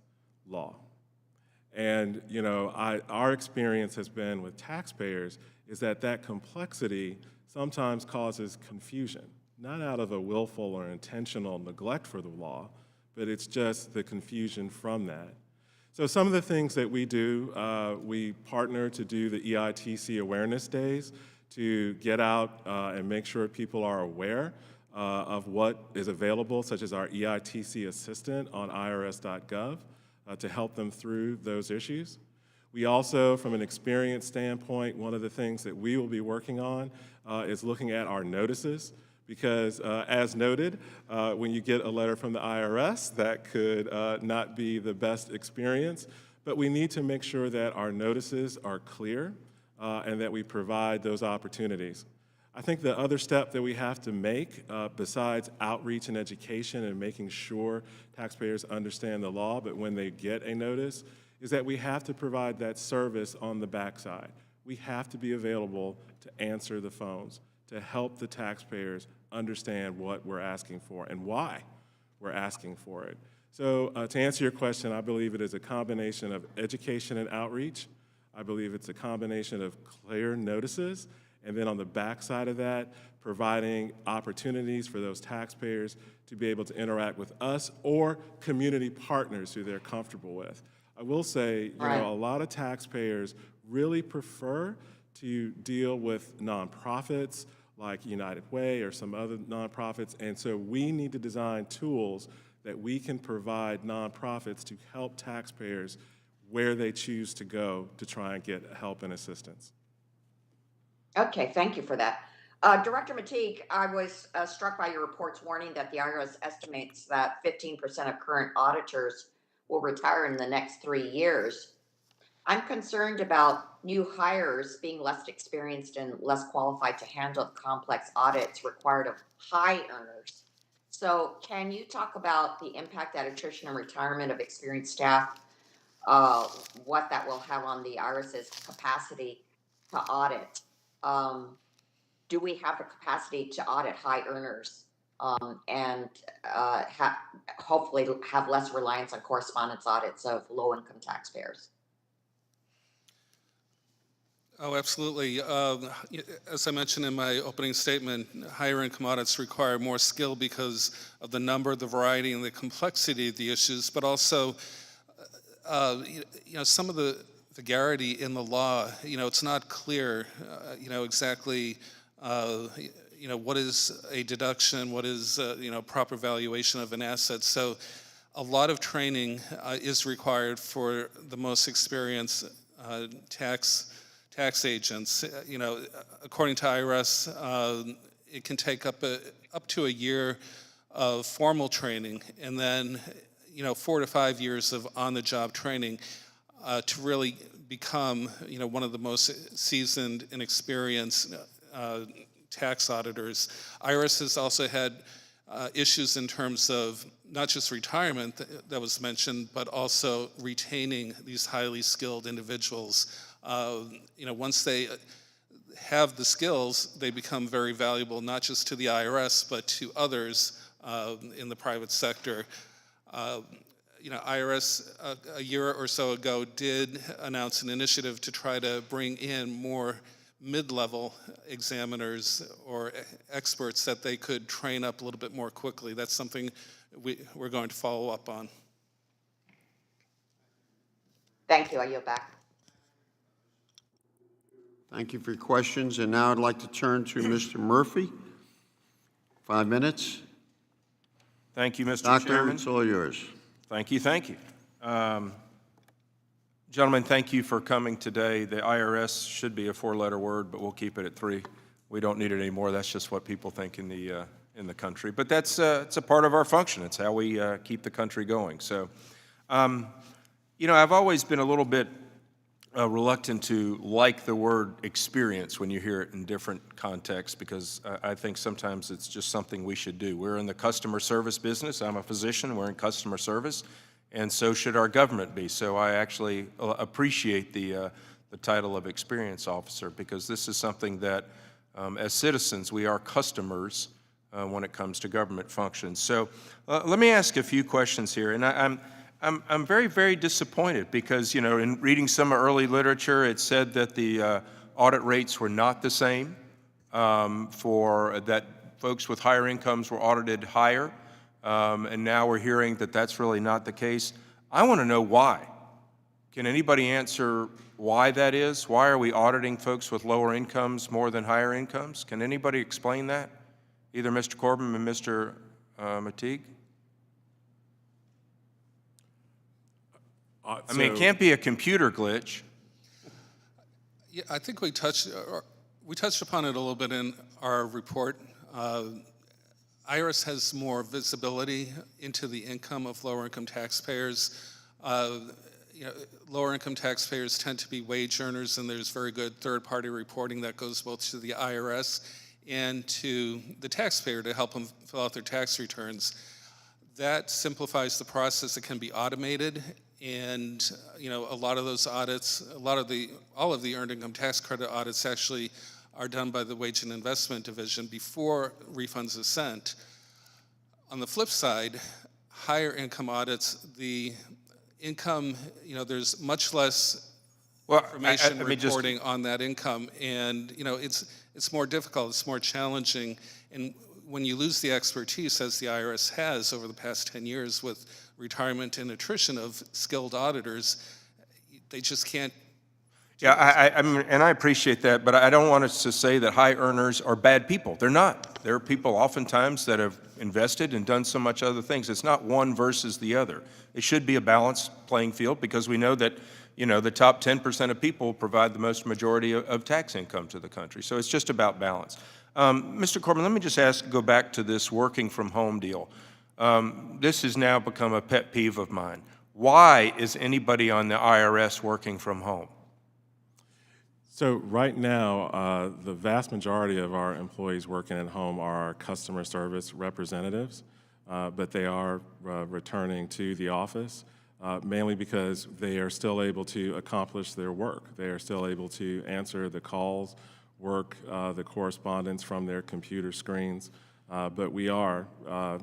law. And, our experience has been with taxpayers is that complexity sometimes causes confusion, not out of a willful or intentional neglect for the law, but it's just the confusion from that. So some of the things that we do, we partner to do the EITC awareness days to get out and make sure people are aware of what is available, such as our EITC assistant on irs.gov to help them through those issues. We also, from an experience standpoint, one of the things that we will be working on is looking at our notices. Because as noted, when you get a letter from the IRS, that could not be the best experience, but we need to make sure that our notices are clear and that we provide those opportunities. I think the other step that we have to make, besides outreach and education and making sure taxpayers understand the law, but when they get a notice, is that we have to provide that service on the backside. We have to be available to answer the phones, to help the taxpayers understand what we're asking for and why we're asking for it. So to answer your question, I believe it is a combination of education and outreach. I believe it's a combination of clear notices, And then on the backside of that, providing opportunities for those taxpayers to be able to interact with us or community partners who they're comfortable with. I will say, Right. a lot of taxpayers really prefer to deal with nonprofits like United Way or some other nonprofits, and so we need to design tools that we can provide nonprofits to help taxpayers where they choose to go to try and get help and assistance. Okay, thank you for that. Director Matee, I was struck by your report's warning that the IRS estimates that 15% of current auditors will retire in the next 3 years. I'm concerned about new hires being less experienced and less qualified to handle the complex audits required of high earners. So, can you talk about the impact that attrition and retirement of experienced staff, what that will have on the IRS's capacity to audit? Do we have the capacity to audit high earners and hopefully have less reliance on correspondence audits of low income taxpayers? Oh, absolutely. As I mentioned in my opening statement, higher income audits require more skill because of the number, the variety, and the complexity of the issues, but also, some of the garrity in the law. It's not clear, exactly, what is a deduction, what is, proper valuation of an asset. So, a lot of training is required for the most experienced tax agents. According to IRS, it can take up to a year of formal training, and then 4 to 5 years of on-the-job training to really become one of the most seasoned and experienced tax auditors. IRS has also had issues in terms of not just retirement that was mentioned, but also retaining these highly skilled individuals. Once they have the skills, they become very valuable, not just to the IRS, but to others in the private sector. IRS a year or so ago did announce an initiative to try to bring in more mid-level examiners or experts that they could train up a little bit more quickly. That's something we're going to follow up on. Thank you. I yield back. Thank you for your questions. And now I'd like to turn to Mr. Murphy. 5 minutes. Thank you, Mr. Doctor, Chairman. it's all yours. Thank you. Gentlemen, thank you for coming today. The IRS should be a 4-letter word, but we'll keep it at 3. We don't need it anymore. That's just what people think in the country. But it's a part of our function. It's how we keep the country going. So, I've always been a little bit reluctant to like the word experience when you hear it in different contexts, because I think sometimes it's just something we should do. We're in the customer service business. I'm a physician. We're in customer service, and so should our government be. So I actually appreciate the title of experience officer, because this is something that, as citizens, we are customers when it comes to government functions. So let me ask a few questions here, and I'm very, very disappointed because, in reading some early literature, it said that the audit rates were not the same, for that folks with higher incomes were audited higher, and now we're hearing that that's really not the case. I want to know why. Can anybody answer why that is? Why are we auditing folks with lower incomes more than higher incomes? Can anybody explain that? Either Mr. Corbin and Mr. Matee? I mean, it can't be a computer glitch. Yeah, I think we touched upon it a little bit in our report. IRS has more visibility into the income of lower income taxpayers. Lower income taxpayers tend to be wage earners, and there's very good third-party reporting that goes both to the IRS and to the taxpayer to help them fill out their tax returns. That simplifies the process. It can be automated. And a lot of those audits, all of the earned income tax credit audits actually are done by the Wage and Investment Division before refunds are sent. On the flip side, higher income audits, the income, there's much less Well, information let me just- reporting on that income. And, you know, it's more difficult, it's more challenging. And when you lose the expertise, as the IRS has over the past 10 years with retirement and attrition of skilled auditors, they just can't. Yeah, I mean, and I appreciate that, but I don't want us to say that high earners are bad people. They're not. There are people oftentimes that have invested and done so much other things. It's not one versus the other. It should be a balanced playing field because we know that, you know, the top 10% of people provide the most majority of tax income to the country. So it's just about balance. Mr. Corbin, let me just go back to this working from home deal. This has now become a pet peeve of mine. Why is anybody on the IRS working from home? So right now, the vast majority of our employees working at home are our customer service representatives, but they are returning to the office, mainly because they are still able to accomplish their work. They are still able to answer the calls, work the correspondence from their computer screens, but we are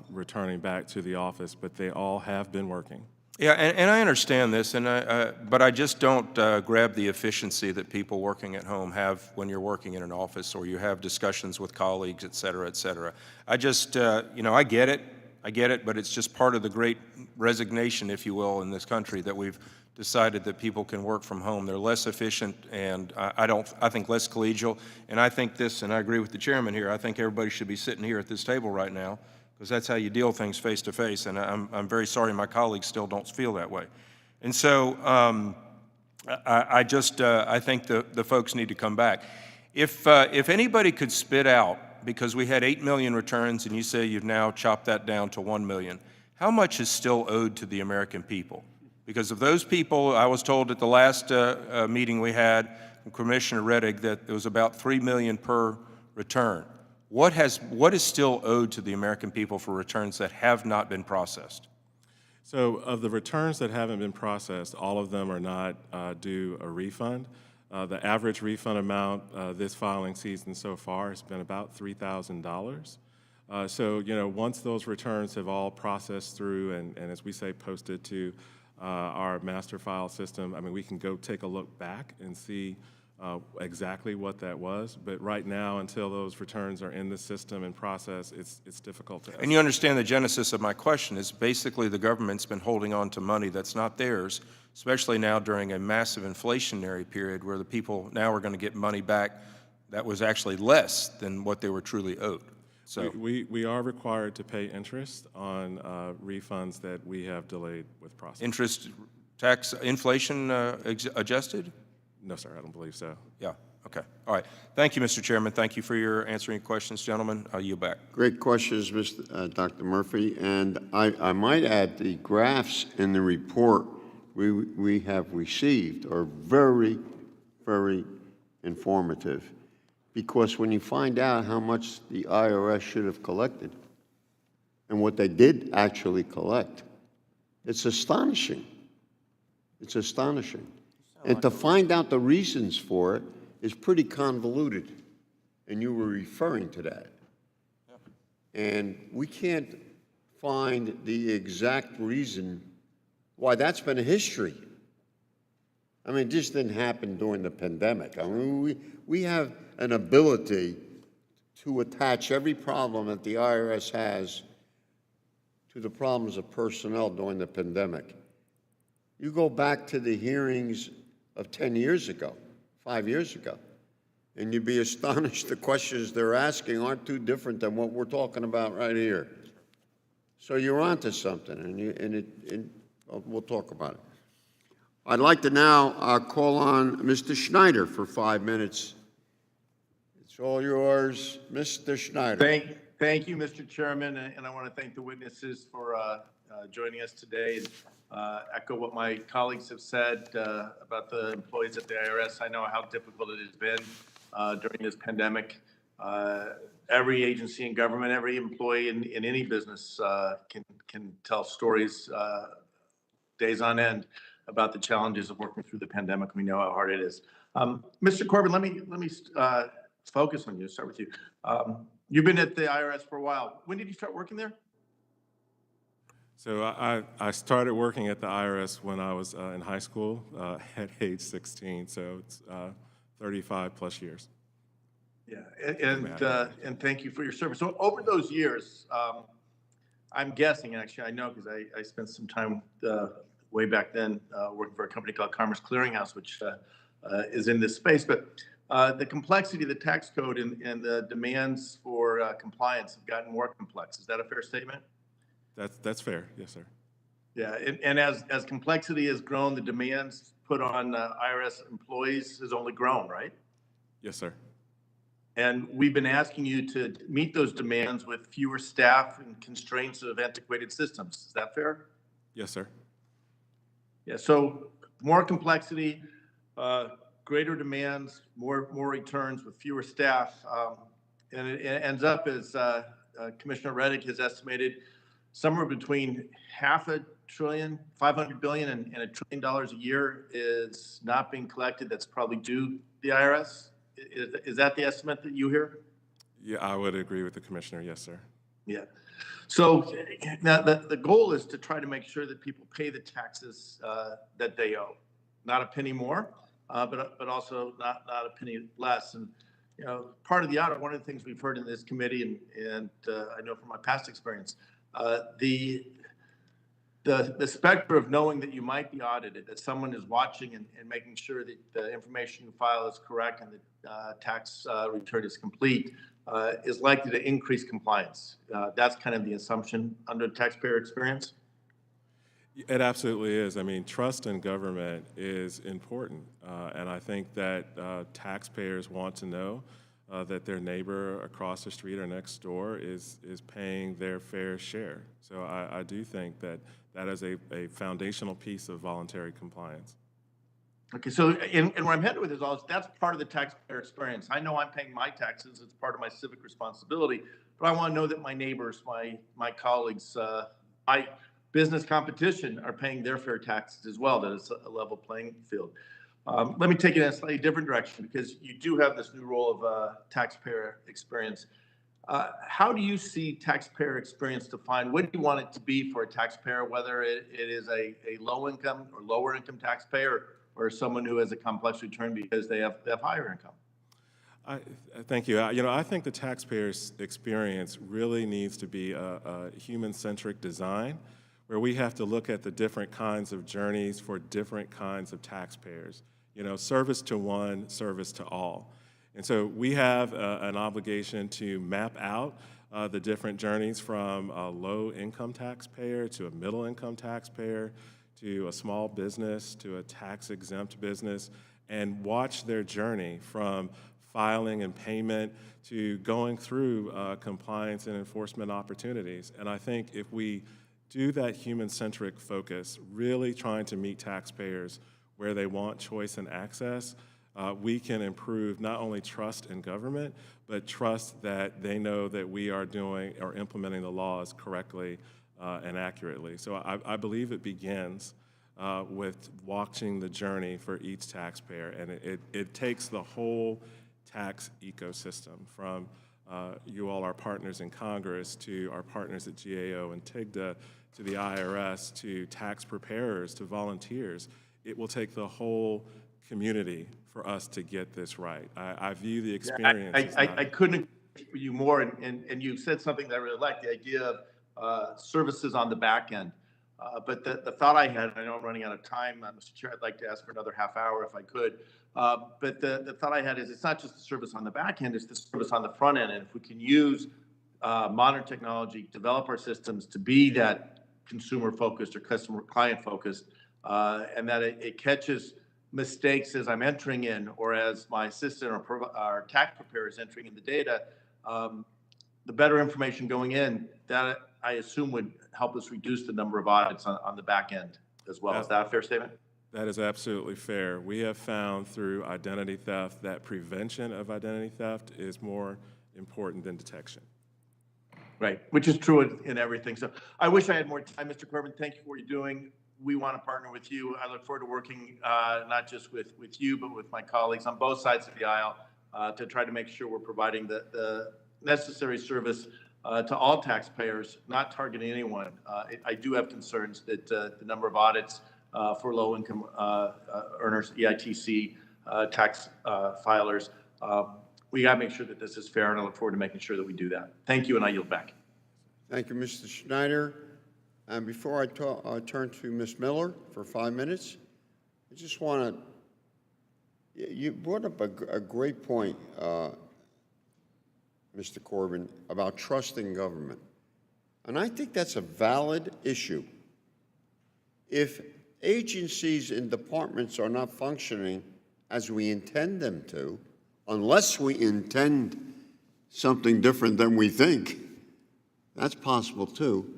returning back to the office, but they all have been working. Yeah, and I understand this, but I just don't grab the efficiency that people working at home have when you're working in an office or you have discussions with colleagues, et cetera, et cetera. I just, you know, I get it, but it's just part of the great resignation, if you will, in this country that we've decided that people can work from home. They're less efficient, and I think less collegial, and I think this, and I agree with the chairman here, I think everybody should be sitting here at this table right now, because that's how you deal things face to face, and I'm very sorry my colleagues still don't feel that way. And so I think the folks need to come back. If anybody could spit out, because we had 8 million returns and you say you've now chopped that down to 1 million, how much is still owed to the American people? Because of those people, I was told at the last meeting we had from Commissioner Rettig that it was about 3 million per return. What is still owed to the American people for returns that have not been processed? So of the returns that haven't been processed, all of them are not due a refund. The average refund amount this filing season so far has been about $3,000. So, you know, once those returns have all processed through and as we say, posted to our master file system, I mean, we can go take a look back and see exactly what that was, but right now, until those returns are in the system and process, it's difficult to estimate. And you understand the genesis of my question is basically the government's been holding on to money that's not theirs, especially now during a massive inflationary period where the people now are going to get money back that was actually less than what they were truly owed. So we are required to pay interest on refunds that we have delayed with processing. interest, tax, inflation adjusted? No, sir, I don't believe so. Yeah, okay. All right. Thank you, Mr. Chairman. Thank you for your answering questions, gentlemen. I'll yield back. Great questions, Dr. Murphy. And I might add the graphs in the report we have received are very, very informative. Because when you find out how much the IRS should have collected and what they did actually collect, it's astonishing. It's astonishing. And to find out the reasons for it is pretty convoluted. And you were referring to that. And we can't find the exact reason why that's been a history. I mean, it just didn't happen during the pandemic. I mean, we have an ability to attach every problem that the IRS has to the problems of personnel during the pandemic. You go back to the hearings of 10 years ago, 5 years ago, and you'd be astonished the questions they're asking aren't too different than what we're talking about right here. So you're onto something, and we'll talk about it. I'd like to now call on Mr. Schneider for 5 minutes. It's all yours, Mr. Schneider. Thank you, Mr. Chairman, and I want to thank the witnesses for joining us today. Echo what my colleagues have said about the employees at the IRS. I know how difficult it has been during this pandemic. Every agency in government, every employee in any business can tell stories days on end about the challenges of working through the pandemic. We know how hard it is. Mr. Corbin, let me focus on you. Start with you. You've been at the IRS for a while. When did you start working there? So I started working at the IRS when I was in high school at age 16, so it's 35 plus years. Yeah, and thank you for your service. So over those years, I'm guessing, actually, I know because I spent some time way back then working for a company called Commerce Clearinghouse, which is in this space. But the complexity of the tax code and the demands for compliance have gotten more complex. Is that a fair statement? That's fair, yes, sir. Yeah, and as complexity has grown, the demands put on IRS employees has only grown, right? Yes, sir. And we've been asking you to meet those demands with fewer staff and constraints of antiquated systems. Is that fair? Yes, sir. Yeah, so more complexity, greater demands, more returns with fewer staff. And it ends up, as Commissioner Reddick has estimated, somewhere between $500 billion and $1 trillion a year is not being collected that's probably due the IRS. Is that the estimate that you hear? Yeah, I would agree with the commissioner, yes, sir. Yeah. So now the goal is to try to make sure that people pay the taxes that they owe, not a penny more, but also not a penny less. And you know, part of the audit, one of the things we've heard in this committee, and I know from my past experience, the specter of knowing that you might be audited, that someone is watching and making sure that the information you file is correct and the tax return is complete, is likely to increase compliance. That's kind of the assumption under taxpayer experience. It absolutely is. I mean, trust in government is important, and I think that taxpayers want to know that their neighbor across the street or next door is paying their fair share. So I do think that that is a foundational piece of voluntary compliance. Okay, so and where I'm headed with this all is that's part of the taxpayer experience. I know I'm paying my taxes; it's part of my civic responsibility. But I want to know that my neighbors, my colleagues, my business competition are paying their fair taxes as well. That it's a level playing field. Let me take it in a slightly different direction because you do have this new role of taxpayer experience. How do you see taxpayer experience defined? What do you want it to be for a taxpayer, whether it is a low income or lower income taxpayer or someone who has a complex return because they have higher income? Thank you. I think the taxpayer's experience really needs to be a human-centric design where we have to look at the different kinds of journeys for different kinds of taxpayers. Service to one, service to all. And so we have an obligation to map out the different journeys from a low-income taxpayer to a middle-income taxpayer to a small business to a tax-exempt business and watch their journey from filing and payment to going through compliance and enforcement opportunities. And I think if we do that human-centric focus, really trying to meet taxpayers where they want choice and access, we can improve not only trust in government, but trust that they know that we are doing or implementing the laws correctly and accurately. So I believe it begins with watching the journey for each taxpayer, and it takes the whole tax ecosystem from you all, our partners in Congress, to our partners at GAO and TIGTA, to the IRS, to tax preparers, to volunteers. It will take the whole community for us to get this right. I view the experience. I couldn't agree with you more, and you said something that I really like, the idea of services on the back end. But the thought I had, I know I'm running out of time, Mr. Chair, I'd like to ask for another half hour if I could. But the thought I had is it's not just the service on the back end, it's the service on the front end. And if we can use modern technology, develop our systems to be that consumer focused or customer client focused, and that it catches mistakes as I'm entering in or as my assistant or our tax preparer is entering in the data, the better information going in, that I assume would help us reduce the number of audits on the back end as well. Is that a fair statement? That is absolutely fair. We have found through identity theft that prevention of identity theft is more important than detection. Right, which is true in everything. So I wish I had more time, Mr. Corbin. Thank you for what you're doing. We want to partner with you. I look forward to working not just with you, but with my colleagues on both sides of the aisle to try to make sure we're providing the necessary service to all taxpayers, not targeting anyone. I do have concerns that the number of audits for low-income earners, EITC, tax filers, we got to make sure that this is fair, and I look forward to making sure that we do that. Thank you, and I yield back. Thank you, Mr. Schneider. And before I turn to Ms. Miller for 5 minutes, I just want to, you brought up a great point, Mr. Corbin, about trusting government. And I think that's a valid issue. If agencies and departments are not functioning as we intend them to, unless we intend something different than we think, that's possible too,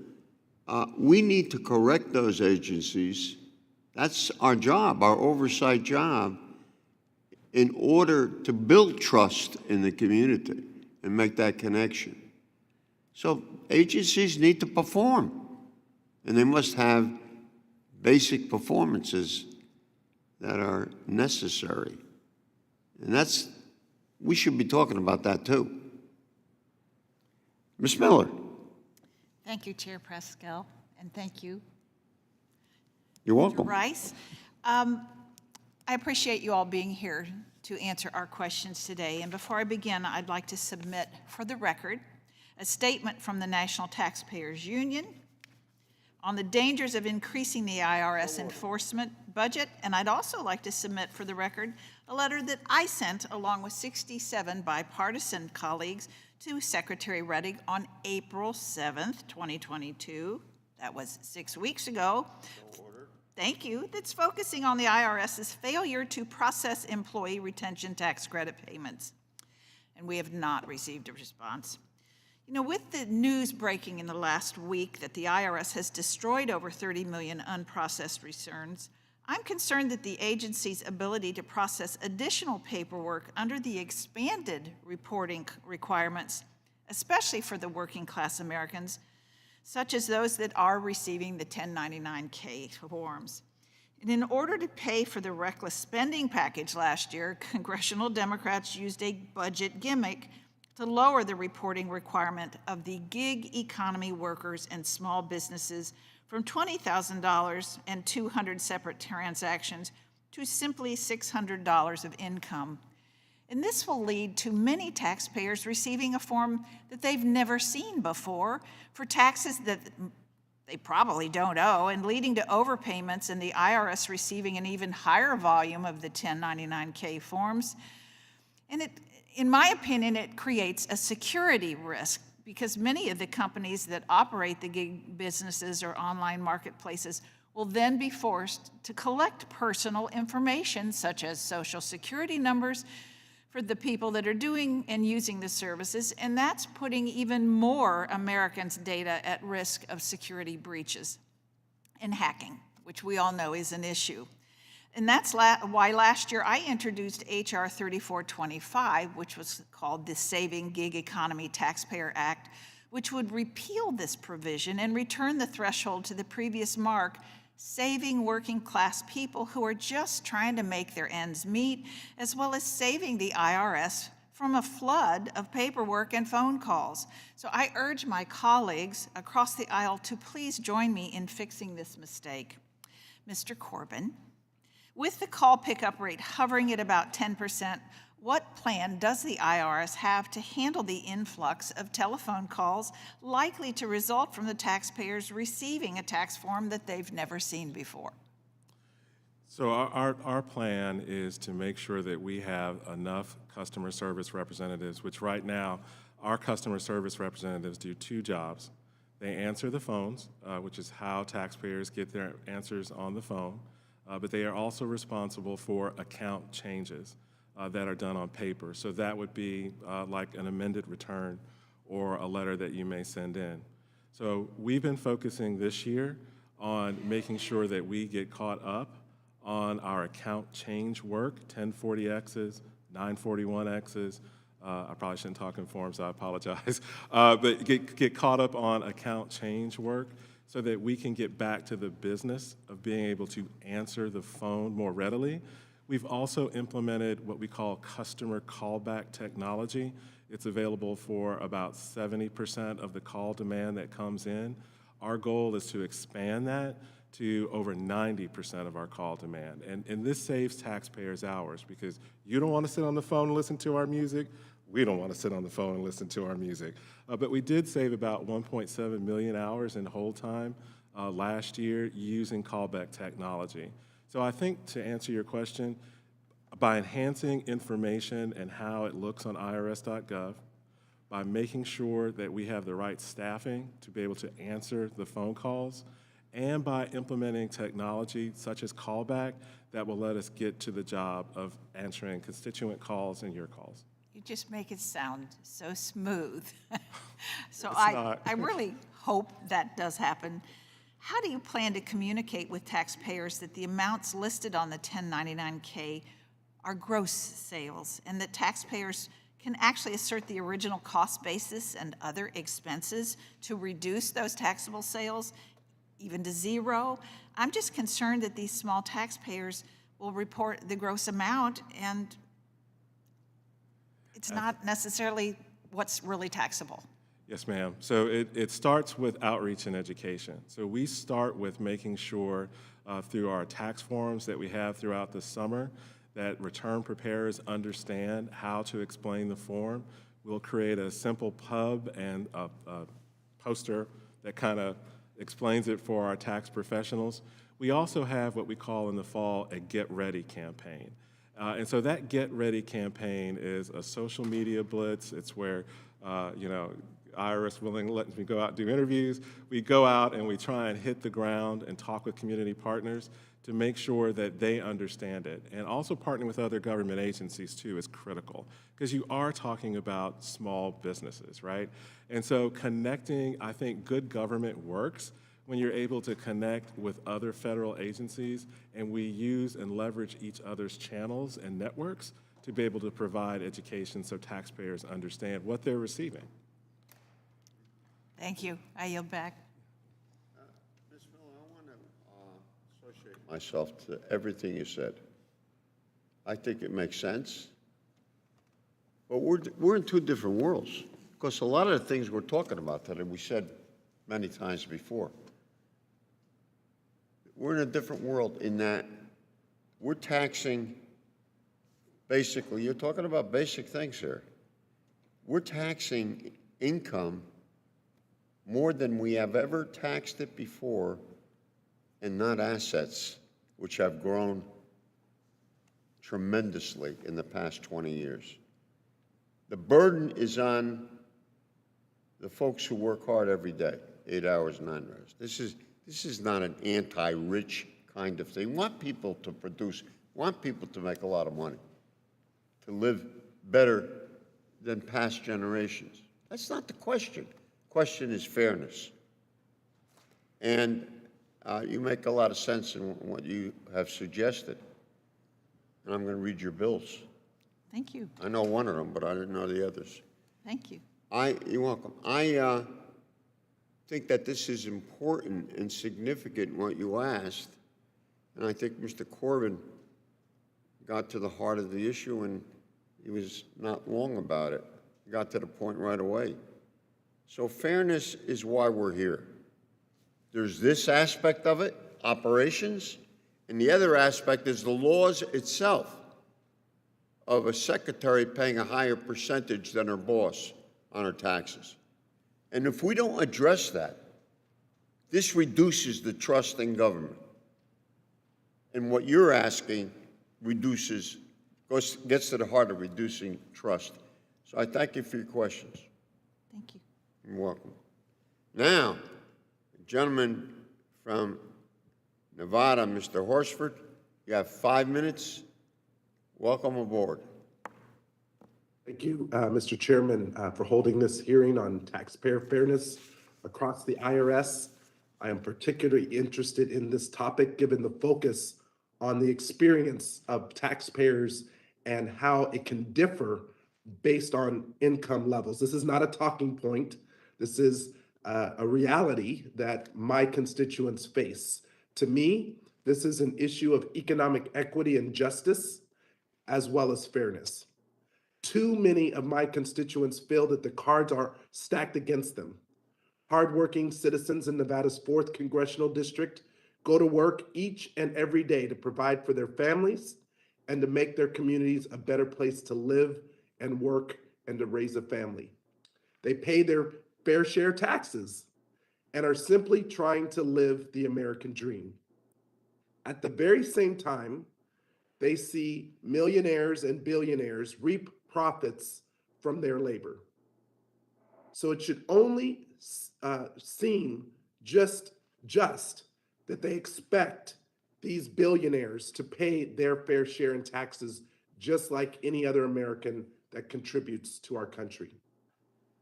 we need to correct those agencies. That's our job, our oversight job, in order to build trust in the community and make that connection. So agencies need to perform, and they must have basic performances that are necessary. And we should be talking about that too. Ms. Miller. Thank you, Chair Pascal, and thank you, You're welcome. Mr. Rice. I appreciate you all being here to answer our questions today. And before I begin, I'd like to submit for the record a statement from the National Taxpayers Union on the dangers of increasing the IRS enforcement budget. And I'd also like to submit for the record a letter that I sent along with 67 bipartisan colleagues to Secretary Reddick on April 7th, 2022. That was 6 weeks ago. Thank you. That's focusing on the IRS's failure to process employee retention tax credit payments. And we have not received a response. You know, with the news breaking in the last week that the IRS has destroyed over 30 million unprocessed returns, I'm concerned that the agency's ability to process additional paperwork under the expanded reporting requirements, especially for the working class Americans, such as those that are receiving the 1099-K forms. And in order to pay for the reckless spending package last year, congressional Democrats used a budget gimmick to lower the reporting requirement of the gig economy workers and small businesses from $20,000 and 200 separate transactions to simply $600 of income. And this will lead to many taxpayers receiving a form that they've never seen before for taxes that they probably don't owe, and leading to overpayments and the IRS receiving an even higher volume of the 1099-K forms. And in my opinion, it creates a security risk because many of the companies that operate the gig businesses or online marketplaces will then be forced to collect personal information such as social security numbers for the people that are doing and using the services, and that's putting even more Americans' data at risk of security breaches and hacking, which we all know is an issue. And that's why last year I introduced H.R. 3425, which was called the Saving Gig Economy Taxpayer Act, which would repeal this provision and return the threshold to the previous mark, saving working class people who are just trying to make their ends meet, as well as saving the IRS from a flood of paperwork and phone calls. So I urge my colleagues across the aisle to please join me in fixing this mistake. Mr. Corbin, with the call pickup rate hovering at about 10%, what plan does the IRS have to handle the influx of telephone calls likely to result from the taxpayers receiving a tax form that they've never seen before? So our plan is to make sure that we have enough customer service representatives, which right now our customer service representatives do two jobs. They answer the phones, which is how taxpayers get their answers on the phone, but they are also responsible for account changes that are done on paper. So that would be like an amended return or a letter that you may send in. So we've been focusing this year on making sure that we get caught up on our account change work, 1040Xs, 941Xs. I probably shouldn't talk in forms, I apologize. But get caught up on account change work so that we can get back to the business of being able to answer the phone more readily. We've also implemented what we call customer callback technology, It's available for about 70% of the call demand that comes in. Our goal is to expand that to over 90% of our call demand. And this saves taxpayers hours because you don't want to sit on the phone and listen to our music. We don't want to sit on the phone and listen to our music. But we did save about 1.7 million hours in hold time last year using callback technology. So I think to answer your question, by enhancing information and how it looks on irs.gov, by making sure that we have the right staffing to be able to answer the phone calls, and by implementing technology such as callback that will let us get to the job of answering constituent calls and your calls. You just make it sound so smooth. So It's I not. really hope that does happen. How do you plan to communicate with taxpayers that the amounts listed on the 1099-K are gross sales and that taxpayers can actually assert the original cost basis and other expenses to reduce those taxable sales even to zero? I'm just concerned that these small taxpayers will report the gross amount and it's not necessarily what's really taxable. Yes, ma'am. So it starts with outreach and education. So we start with making sure through our tax forms that we have throughout the summer that return preparers understand how to explain the form. We'll create a simple pub and a poster that kind of explains it for our tax professionals. We also have what we call in the fall a Get Ready campaign. And so that Get Ready campaign is a social media blitz. It's where, IRS willing lets me go out and do interviews. We go out and we try and hit the ground and talk with community partners to make sure that they understand it. And also partnering with other government agencies too is critical because you are talking about small businesses, right? And so connecting, I think good government works when you're able to connect with other federal agencies and we use and leverage each other's channels and networks to be able to provide education so taxpayers understand what they're receiving. Thank you. I yield back. Ms. Miller, I want to associate myself to everything you said. I think it makes sense. But we're in two different worlds because a lot of the things we're talking about today, we said many times before. We're in a different world in that we're taxing, basically, you're talking about basic things here. We're taxing income more than we have ever taxed it before, and not assets, which have grown tremendously in the past 20 years. The burden is on the folks who work hard every day, 8 hours, 9 hours. This is not an anti-rich kind of thing. We want people to produce, we want people to make a lot of money, to live better than past generations. That's not the question. The question is fairness. And you make a lot of sense in what you have suggested. And I'm going to read your bills. Thank you. I know one of them, but I didn't know the others. Thank you. You're welcome. I think that this is important and significant, what you asked. And I think Mr. Corbin got to the heart of the issue, and he was not long about it. He got to the point right away. So fairness is why we're here. There's this aspect of it, operations, and the other aspect is the laws itself of a secretary paying a higher percentage than her boss on her taxes. And if we don't address that, this reduces the trust in government. And what you're asking gets to the heart of reducing trust. So I thank you for your questions. Thank you. You're welcome. Now, the gentleman from Nevada, Mr. Horsford, you have 5 minutes. Welcome aboard. Thank you, Mr. Chairman, for holding this hearing on taxpayer fairness across the IRS. I am particularly interested in this topic given the focus on the experience of taxpayers and how it can differ based on income levels. This is not a talking point. This is a reality that my constituents face. To me, this is an issue of economic equity and justice, as well as fairness. Too many of my constituents feel that the cards are stacked against them. Hardworking citizens in Nevada's 4th Congressional District go to work each and every day to provide for their families and to make their communities a better place to live and work and to raise a family. They pay their fair share taxes and are simply trying to live the American dream. At the very same time, they see millionaires and billionaires reap profits from their labor. So it should only seem just that they expect these billionaires to pay their fair share in taxes just like any other American that contributes to our country.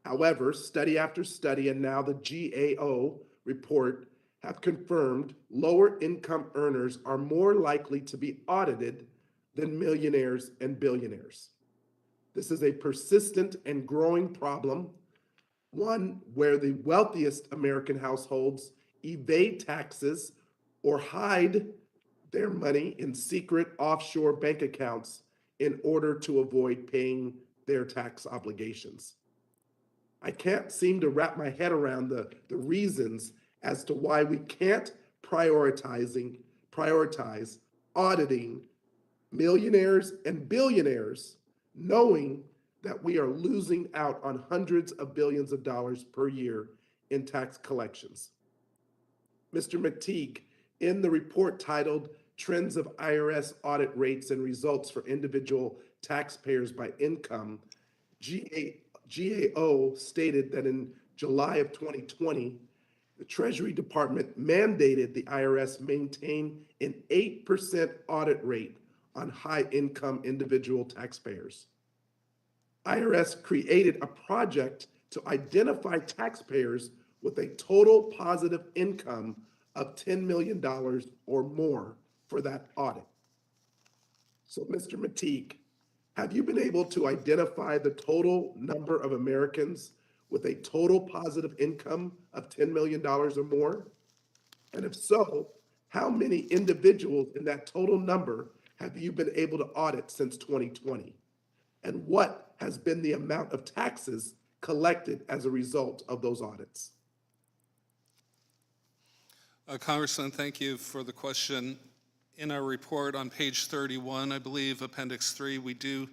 However, study after study and now the GAO report have confirmed lower income earners are more likely to be audited than millionaires and billionaires. This is a persistent and growing problem, one where the wealthiest American households evade taxes or hide their money in secret offshore bank accounts in order to avoid paying their tax obligations. I can't seem to wrap my head around the reasons as to why we can't prioritize auditing millionaires and billionaires, knowing that we are losing out on hundreds of billions of dollars per year in tax collections. Mr. McTeague, in the report titled Trends of IRS Audit Rates and Results for Individual Taxpayers by Income, GAO stated that in July of 2020, the Treasury Department mandated the IRS maintain an 8% audit rate on high-income individual taxpayers. IRS created a project to identify taxpayers with a total positive income of $10 million or more for that audit. So, Mr. McTeague, have you been able to identify the total number of Americans with a total positive income of $10 million or more? And if so, how many individuals in that total number have you been able to audit since 2020? And what has been the amount of taxes collected as a result of those audits? Congressman, thank you for the question. In our report on page 31, I believe, Appendix 3, we do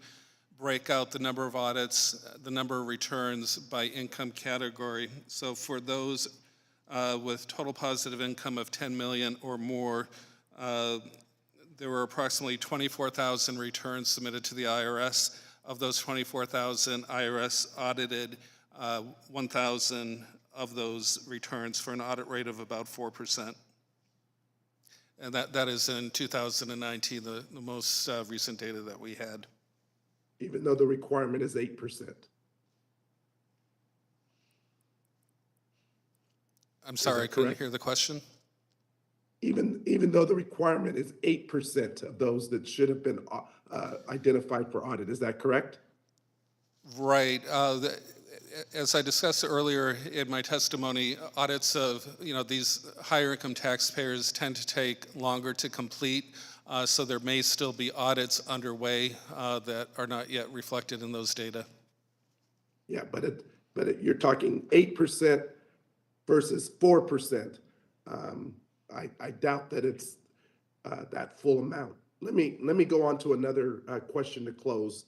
break out the number of audits, the number of returns by income category. So for those with total positive income of 10 million or more, there were approximately 24,000 returns submitted to the IRS. Of those 24,000, IRS audited 1,000 of those returns for an audit rate of about 4%. And that is in 2019, the most recent data that we had. Even though the requirement is 8%. I'm sorry, I couldn't hear the question. Even though the requirement is 8% of those that should have been identified for audit, is that correct? Right. As I discussed earlier in my testimony, audits of these higher income taxpayers tend to take longer to complete, so there may still be audits underway that are not yet reflected in those data. Yeah, but you're talking 8% versus 4%. I doubt that it's that full amount. Let me go on to another question to close.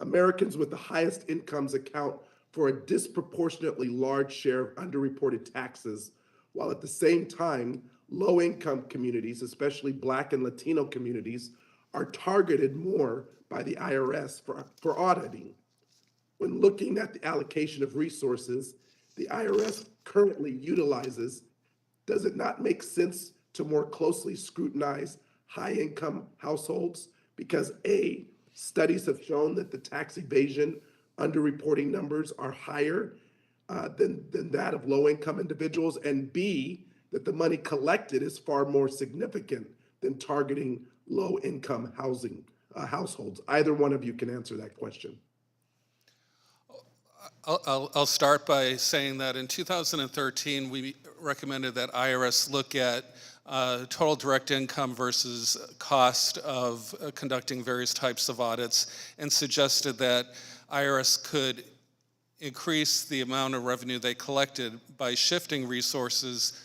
Americans with the highest incomes account for a disproportionately large share of underreported taxes, while at the same time, low-income communities, especially Black and Latino communities, are targeted more by the IRS for auditing. When looking at the allocation of resources the IRS currently utilizes, does it not make sense to more closely scrutinize high-income households? Because A, studies have shown that the tax evasion underreporting numbers are higher than that of low-income individuals, and B, that the money collected is far more significant than targeting low-income households. Either one of you can answer that question. I'll start by saying that in 2013, we recommended that IRS look at total direct income versus cost of conducting various types of audits, and suggested that IRS could increase the amount of revenue they collected by shifting resources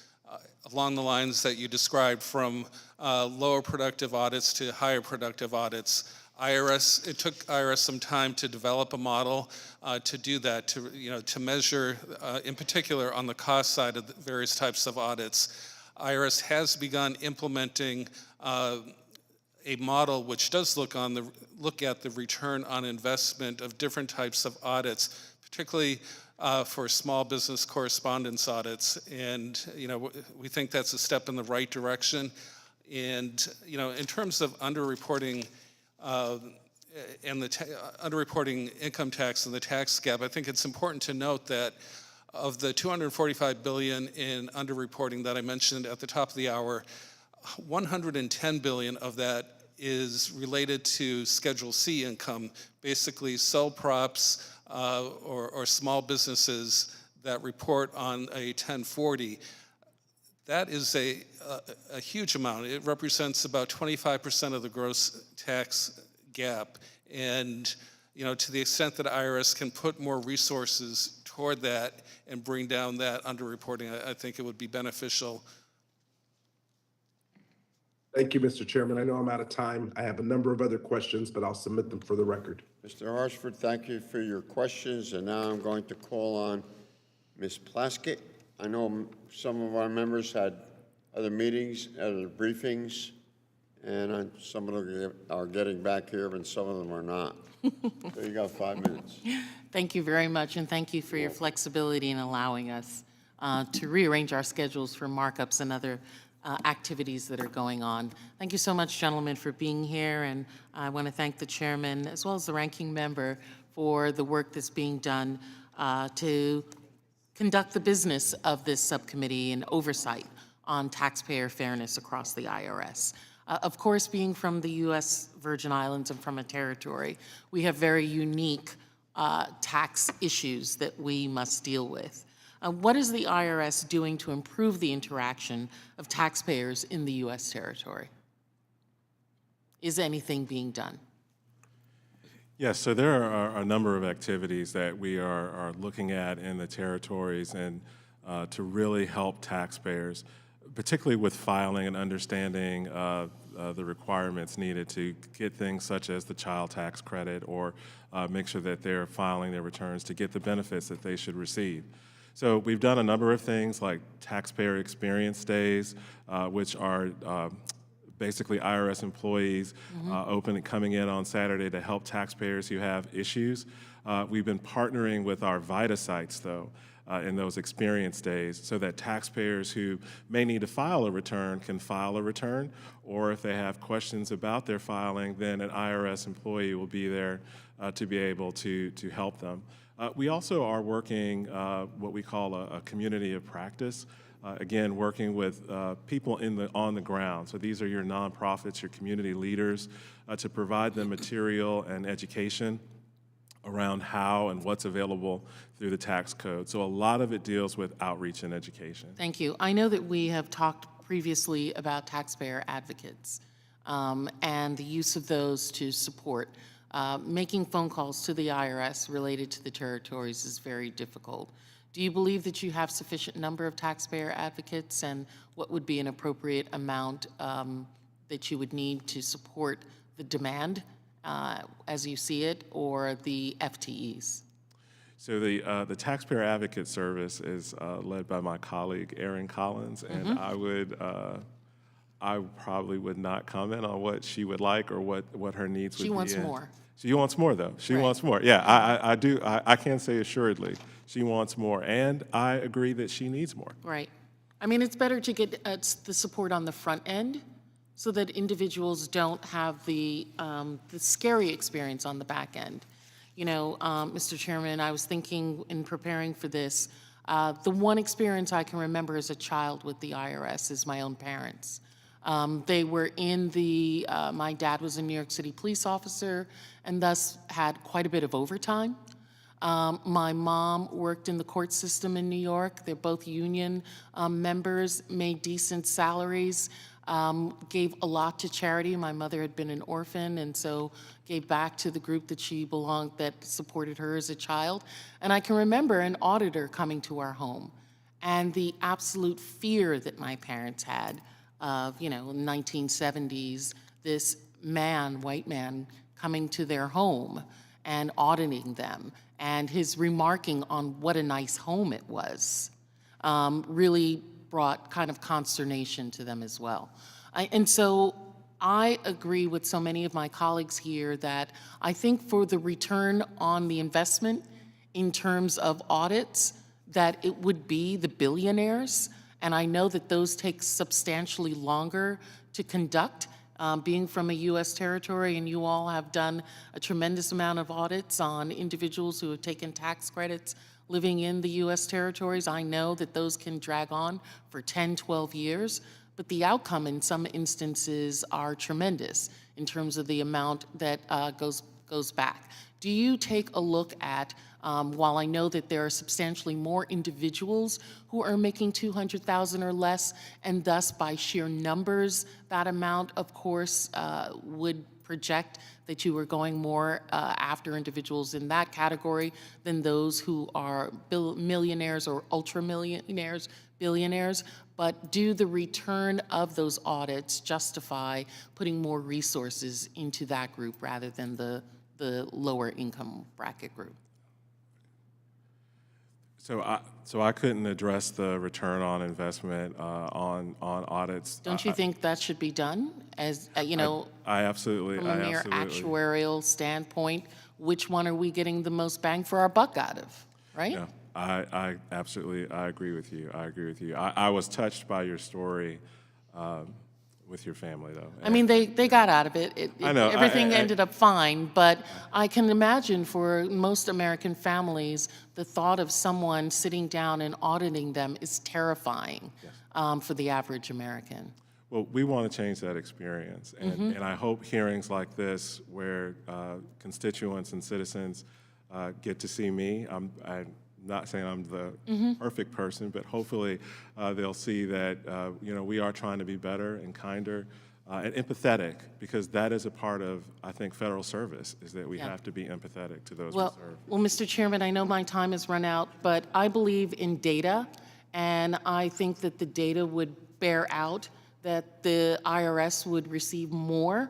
along the lines that you described, from lower productive audits to higher productive audits. It took IRS some time to develop a model to do that, to measure, in particular, on the cost side of the various types of audits. IRS has begun implementing a model which does look at the return on investment of different types of audits, particularly for small business correspondence audits. And we think that's a step in the right direction. And in terms of underreporting and underreporting income tax and the tax gap, I think it's important to note that of the $245 billion in underreporting that I mentioned at the top of the hour, $110 billion of that is related to Schedule C income, basically sole props or small businesses that report on a 1040. That is a huge amount. It represents about 25% of the gross tax gap. And to the extent that IRS can put more resources toward that and bring down that underreporting, I think it would be beneficial. Thank you, Mr. Chairman. I know I'm out of time. I have a number of other questions, but I'll submit them for the record. Mr. Harshford, thank you for your questions, and now I'm going to call on Ms. Plaskett. I know some of our members had other meetings, other briefings, and some of them are getting back here, and some of them are not. So you got 5 minutes. Thank you very much, and thank you for your flexibility in allowing us to rearrange our schedules for markups and other activities that are going on. Thank you so much, gentlemen, for being here, and I want to thank the chairman as well as the ranking member for the work that's being done to conduct the business of this subcommittee and oversight on taxpayer fairness across the IRS. Of course, being from the U.S. Virgin Islands and from a territory, we have very unique tax issues that we must deal with. What is the IRS doing to improve the interaction of taxpayers in the U.S. territory? Is anything being done? Yes, so there are a number of activities that we are looking at in the territories and to really help taxpayers, particularly with filing and understanding the requirements needed to get things such as the child tax credit, or make sure that they're filing their returns to get the benefits that they should receive. So we've done a number of things like taxpayer experience days, which are basically IRS employees coming in on Saturday to help taxpayers who have issues. We've been partnering with our VITA sites, though, in those experience days, so that taxpayers who may need to file a return can file a return, or if they have questions about their filing, then an IRS employee will be there to be able to help them. We also are working what we call a community of practice, again, working with people on the ground. So these are your nonprofits, your community leaders, to provide them material and education around how and what's available through the tax code. So a lot of it deals with outreach and education. Thank you. I know that we have talked previously about taxpayer advocates and the use of those to support. Making phone calls to the IRS related to the territories is very difficult. Do you believe that you have sufficient number of taxpayer advocates, and what would be an appropriate amount that you would need to support the demand as you see it, or the FTEs? So the Taxpayer Advocate Service is led by my colleague, Erin Collins, and I probably would not comment on what she would like or what her needs would be. She wants more. She wants more, though. She wants more. Yeah, I do. I can say assuredly she wants more, and I agree that she needs more. Right. I mean, it's better to get the support on the front end so that individuals don't have the scary experience on the back end. You know, Mr. Chairman, I was thinking in preparing for this, the one experience I can remember as a child with the IRS is my own parents. They were in my dad was a New York City police officer and thus had quite a bit of overtime. My mom worked in the court system in New York. They're both union members, made decent salaries, gave a lot to charity. My mother had been an orphan, and so gave back to the group that she belonged, that supported her as a child. And I can remember an auditor coming to our home, and the absolute fear that my parents had of, 1970s, this man, white man, coming to their home and auditing them, and his remarking on what a nice home it was, really brought kind of consternation to them as well. And so I agree with so many of my colleagues here that I think for the return on the investment in terms of audits, that it would be the billionaires, and I know that those take substantially longer to conduct. Being from a U.S. territory, and you all have done a tremendous amount of audits on individuals who have taken tax credits living in the U.S. territories, I know that those can drag on for 10, 12 years, but the outcome in some instances are tremendous in terms of the amount that goes back. Do you take a look at, while I know that there are substantially more individuals who are making $200,000 or less, and thus by sheer numbers, that amount, of course, would project that you were going more after individuals in that category than those who are millionaires or ultra-millionaires, billionaires, but do the return of those audits justify putting more resources into that group rather than the lower income bracket group? So I couldn't address the return on investment on audits. Don't you think that should be done as, I absolutely, from a mere actuarial standpoint, which one are we getting the most bang for our buck out of, right? Yeah, I absolutely, I agree with you. I agree with you. I was touched by your story with your family, though. I mean, they got out of it. I know. Everything ended up fine, but I can imagine for most American families, the thought of someone sitting down and auditing them is terrifying for the average American. Well, we want to change that experience, and I hope hearings like this, where constituents and citizens get to see me. I'm not saying I'm the perfect person, but hopefully they'll see that we are trying to be better and kinder and empathetic, because that is a part of, I think, federal service, is that we have to be empathetic to those we serve. Well, Mr. Chairman, I know my time has run out, but I believe in data, and I think that the data would bear out that the IRS would receive more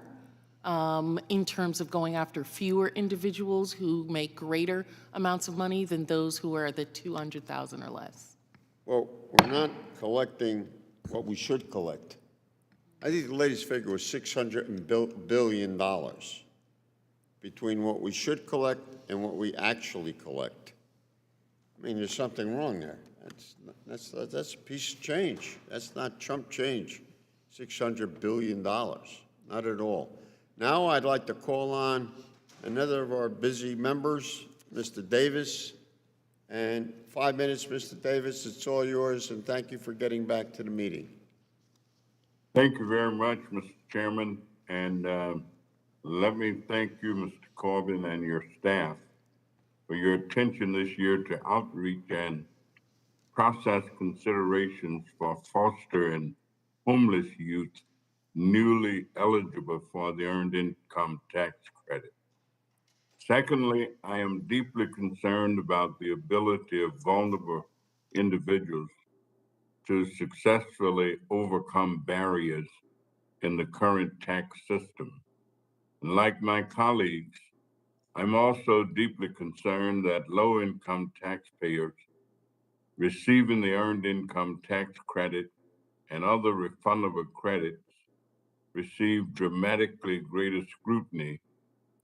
in terms of going after fewer individuals who make greater amounts of money than those who are the 200,000 or less. Well, we're not collecting what we should collect. I think the latest figure was $600 billion between what we should collect and what we actually collect. I mean, there's something wrong there. That's a piece of change. That's not chump change. $600 billion, not at all. Now I'd like to call on another of our busy members, Mr. Davis. And 5 minutes, Mr. Davis, it's all yours, and thank you for getting back to the meeting. Thank you very much, Mr. Chairman, and let me thank you, Mr. Corbin, and your staff for your attention this year to outreach and process considerations for foster and homeless youth newly eligible for the Earned Income Tax Credit. Secondly, I am deeply concerned about the ability of vulnerable individuals to successfully overcome barriers in the current tax system. And like my colleagues, I'm also deeply concerned that low-income taxpayers receiving the Earned Income Tax Credit and other refundable credits receive dramatically greater scrutiny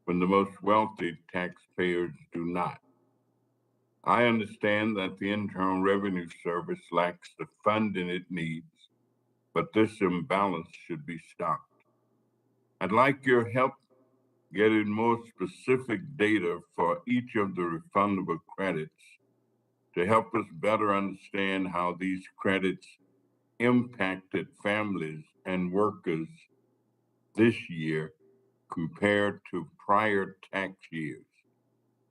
when the most wealthy taxpayers do not. I understand that the Internal Revenue Service lacks the funding it needs, but this imbalance should be stopped. I'd like your help getting more specific data for each of the refundable credits to help us better understand how these credits impacted families and workers this year compared to prior tax years.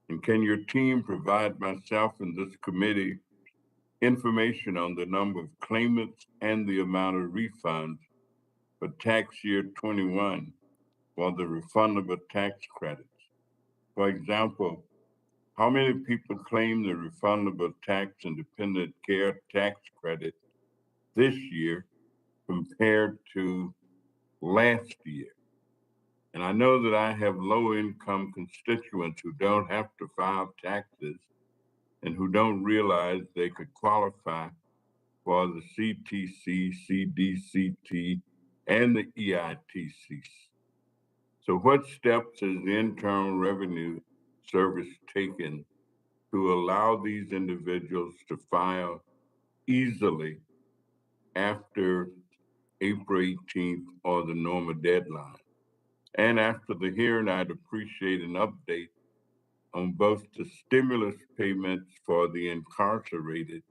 And can your team provide myself and this committee information on the number of claimants and the amount of refunds for tax year 21 for the refundable tax credits? For example, how many people claim the refundable tax and dependent care tax credit this year compared to last year? And I know that I have low-income constituents who don't have to file taxes and who don't realize they could qualify for the CTC, CDCT, and the EITC. So what steps has the Internal Revenue Service taken to allow these individuals to file easily after April 18th or the normal deadline? And after the hearing, I'd appreciate an update on both the stimulus payments for the incarcerated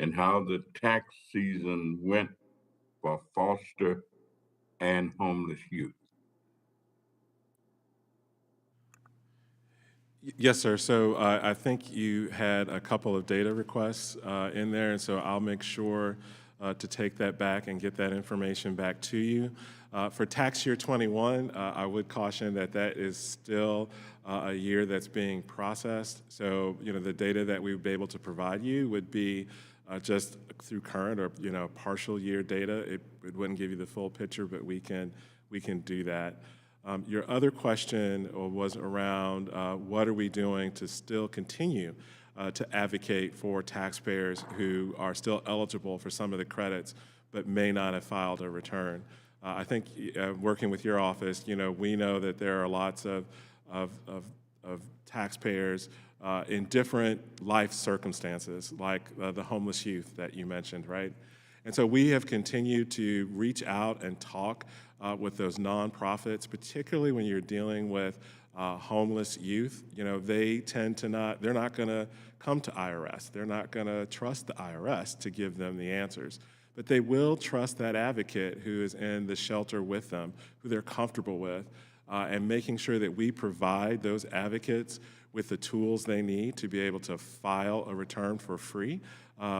and how the tax season went for foster and homeless youth. Yes, sir. So I think you had a couple of data requests in there, and so I'll make sure to take that back and get that information back to you. For tax year 21, I would caution that that is still a year that's being processed. So, the data that we would be able to provide you would be just through current or, partial year data. It wouldn't give you the full picture, but we can do that. Your other question was around what are we doing to still continue to advocate for taxpayers who are still eligible for some of the credits but may not have filed a return. I think working with your office, we know that there are lots of taxpayers in different life circumstances, like the homeless youth that you mentioned, right? And so we have continued to reach out and talk with those nonprofits, particularly when you're dealing with homeless youth. They tend to they're not going to come to IRS. They're not going to trust the IRS to give them the answers. But they will trust that advocate who is in the shelter with them, who they're comfortable with, and making sure that we provide those advocates with the tools they need to be able to file a return for free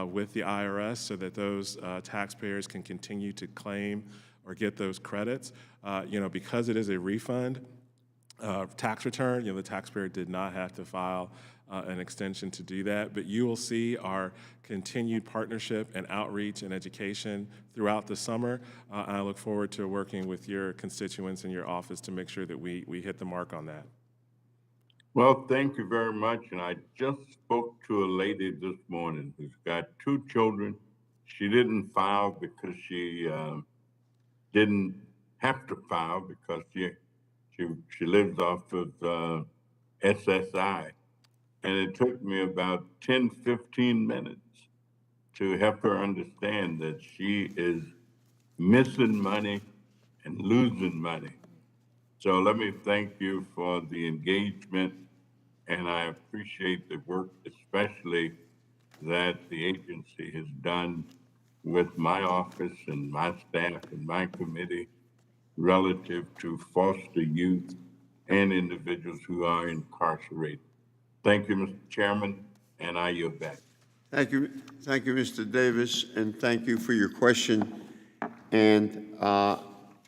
with the IRS so that those taxpayers can continue to claim or get those credits. Because it is a refund tax return, the taxpayer did not have to file an extension to do that, but you will see our continued partnership and outreach and education throughout the summer. And I look forward to working with your constituents in your office to make sure that we hit the mark on that. Well, thank you very much. And I just spoke to a lady this morning who's got 2 children. She didn't file because she didn't have to file because she lives off of SSI. And it took me about 10, 15 minutes to help her understand that she is missing money and losing money. So let me thank you for the engagement, and I appreciate the work, especially that the agency has done with my office and my staff and my committee relative to foster youth and individuals who are incarcerated. Thank you, Mr. Chairman, and I yield back. Thank you, Mr. Davis, and thank you for your question. And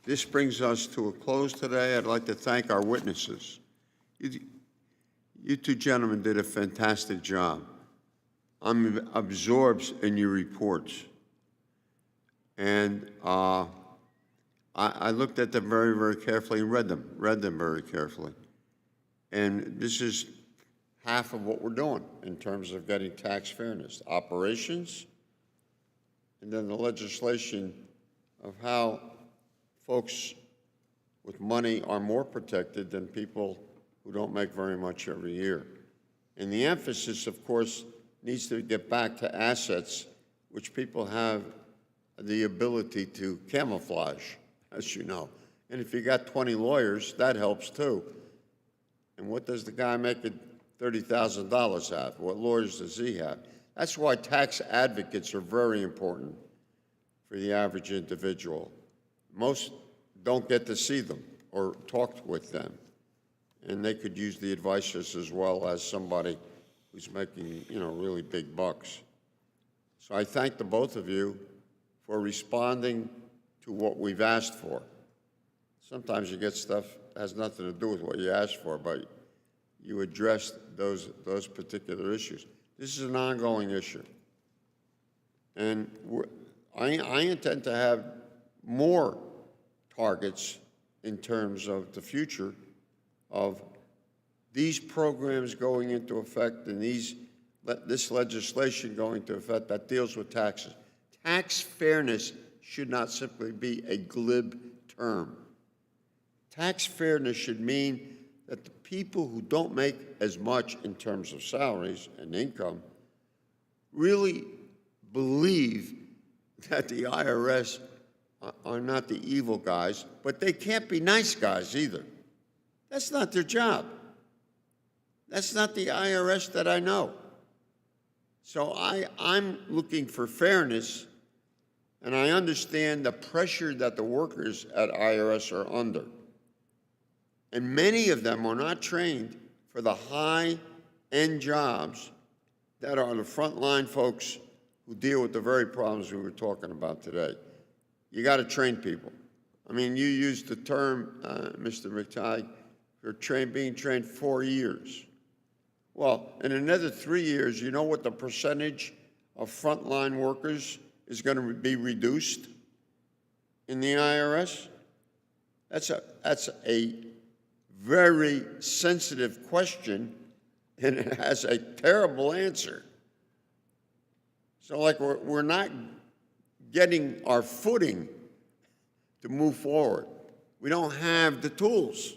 this brings us to a close today. I'd like to thank our witnesses. You 2 gentlemen did a fantastic job. I'm absorbed in your reports. And I looked at them very, very carefully and read them very carefully. And this is half of what we're doing in terms of getting tax fairness, operations, and then the legislation of how folks with money are more protected than people who don't make very much every year. And the emphasis, of course, needs to get back to assets which people have the ability to camouflage, as you know. And if you got 20 lawyers, that helps too. And what does the guy making $30,000 have? What lawyers does he have? That's why tax advocates are very important for the average individual. Most don't get to see them or talk with them. and they could use the advice just as well as somebody who's making, really big bucks. So I thank the both of you for responding to what we've asked for. Sometimes you get stuff that has nothing to do with what you asked for, but you addressed those particular issues. This is an ongoing issue. And I intend to have more targets in terms of the future of these programs going into effect and this legislation going into effect that deals with taxes. Tax fairness should not simply be a glib term. Tax fairness should mean that the people who don't make as much in terms of salaries and income really believe that the IRS are not the evil guys, but they can't be nice guys either. That's not their job. That's not the IRS that I know. So I'm looking for fairness, and I understand the pressure that the workers at IRS are under. And many of them are not trained for the high-end jobs that are the frontline folks who deal with the very problems we were talking about today. You got to train people. I mean, you used the term, Mr. McTighe, for being trained 4 years. Well, in another 3 years, you know what the percentage of frontline workers is going to be reduced in the IRS? That's a very sensitive question, and it has a terrible answer. So, like, we're not getting our footing to move forward. We don't have the tools,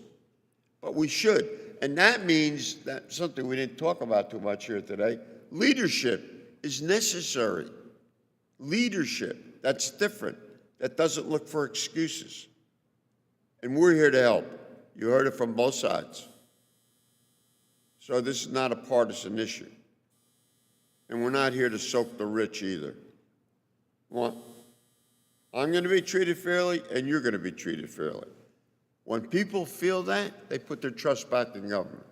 but we should. And that means that something we didn't talk about too much here today, leadership is necessary. Leadership, that's different, that doesn't look for excuses. And we're here to help. You heard it from both sides. So this is not a partisan issue. And we're not here to soak the rich either. Well, I'm going to be treated fairly, and you're going to be treated fairly. When people feel that, they put their trust back in government.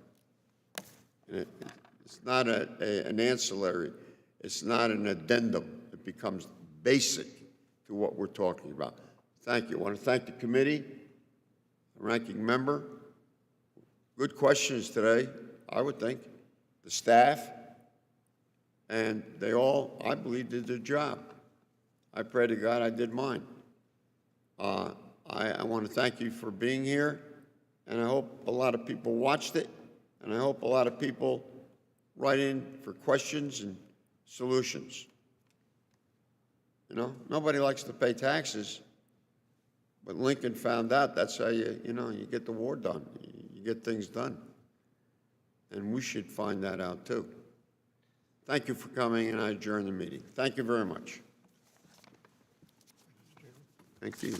And it's not an ancillary. It's not an addendum. It becomes basic to what we're talking about. Thank you. I want to thank the committee, the ranking member. Good questions today, I would think. The staff. And they all, I believe, did their job. I pray to God I did mine. I want to thank you for being here, and I hope a lot of people watched it, and I hope a lot of people write in for questions and solutions. You know, nobody likes to pay taxes, but Lincoln found out that's how you get the war done. You get things done. And we should find that out too. Thank you for coming, and I adjourn the meeting. Thank you very much. Thank you.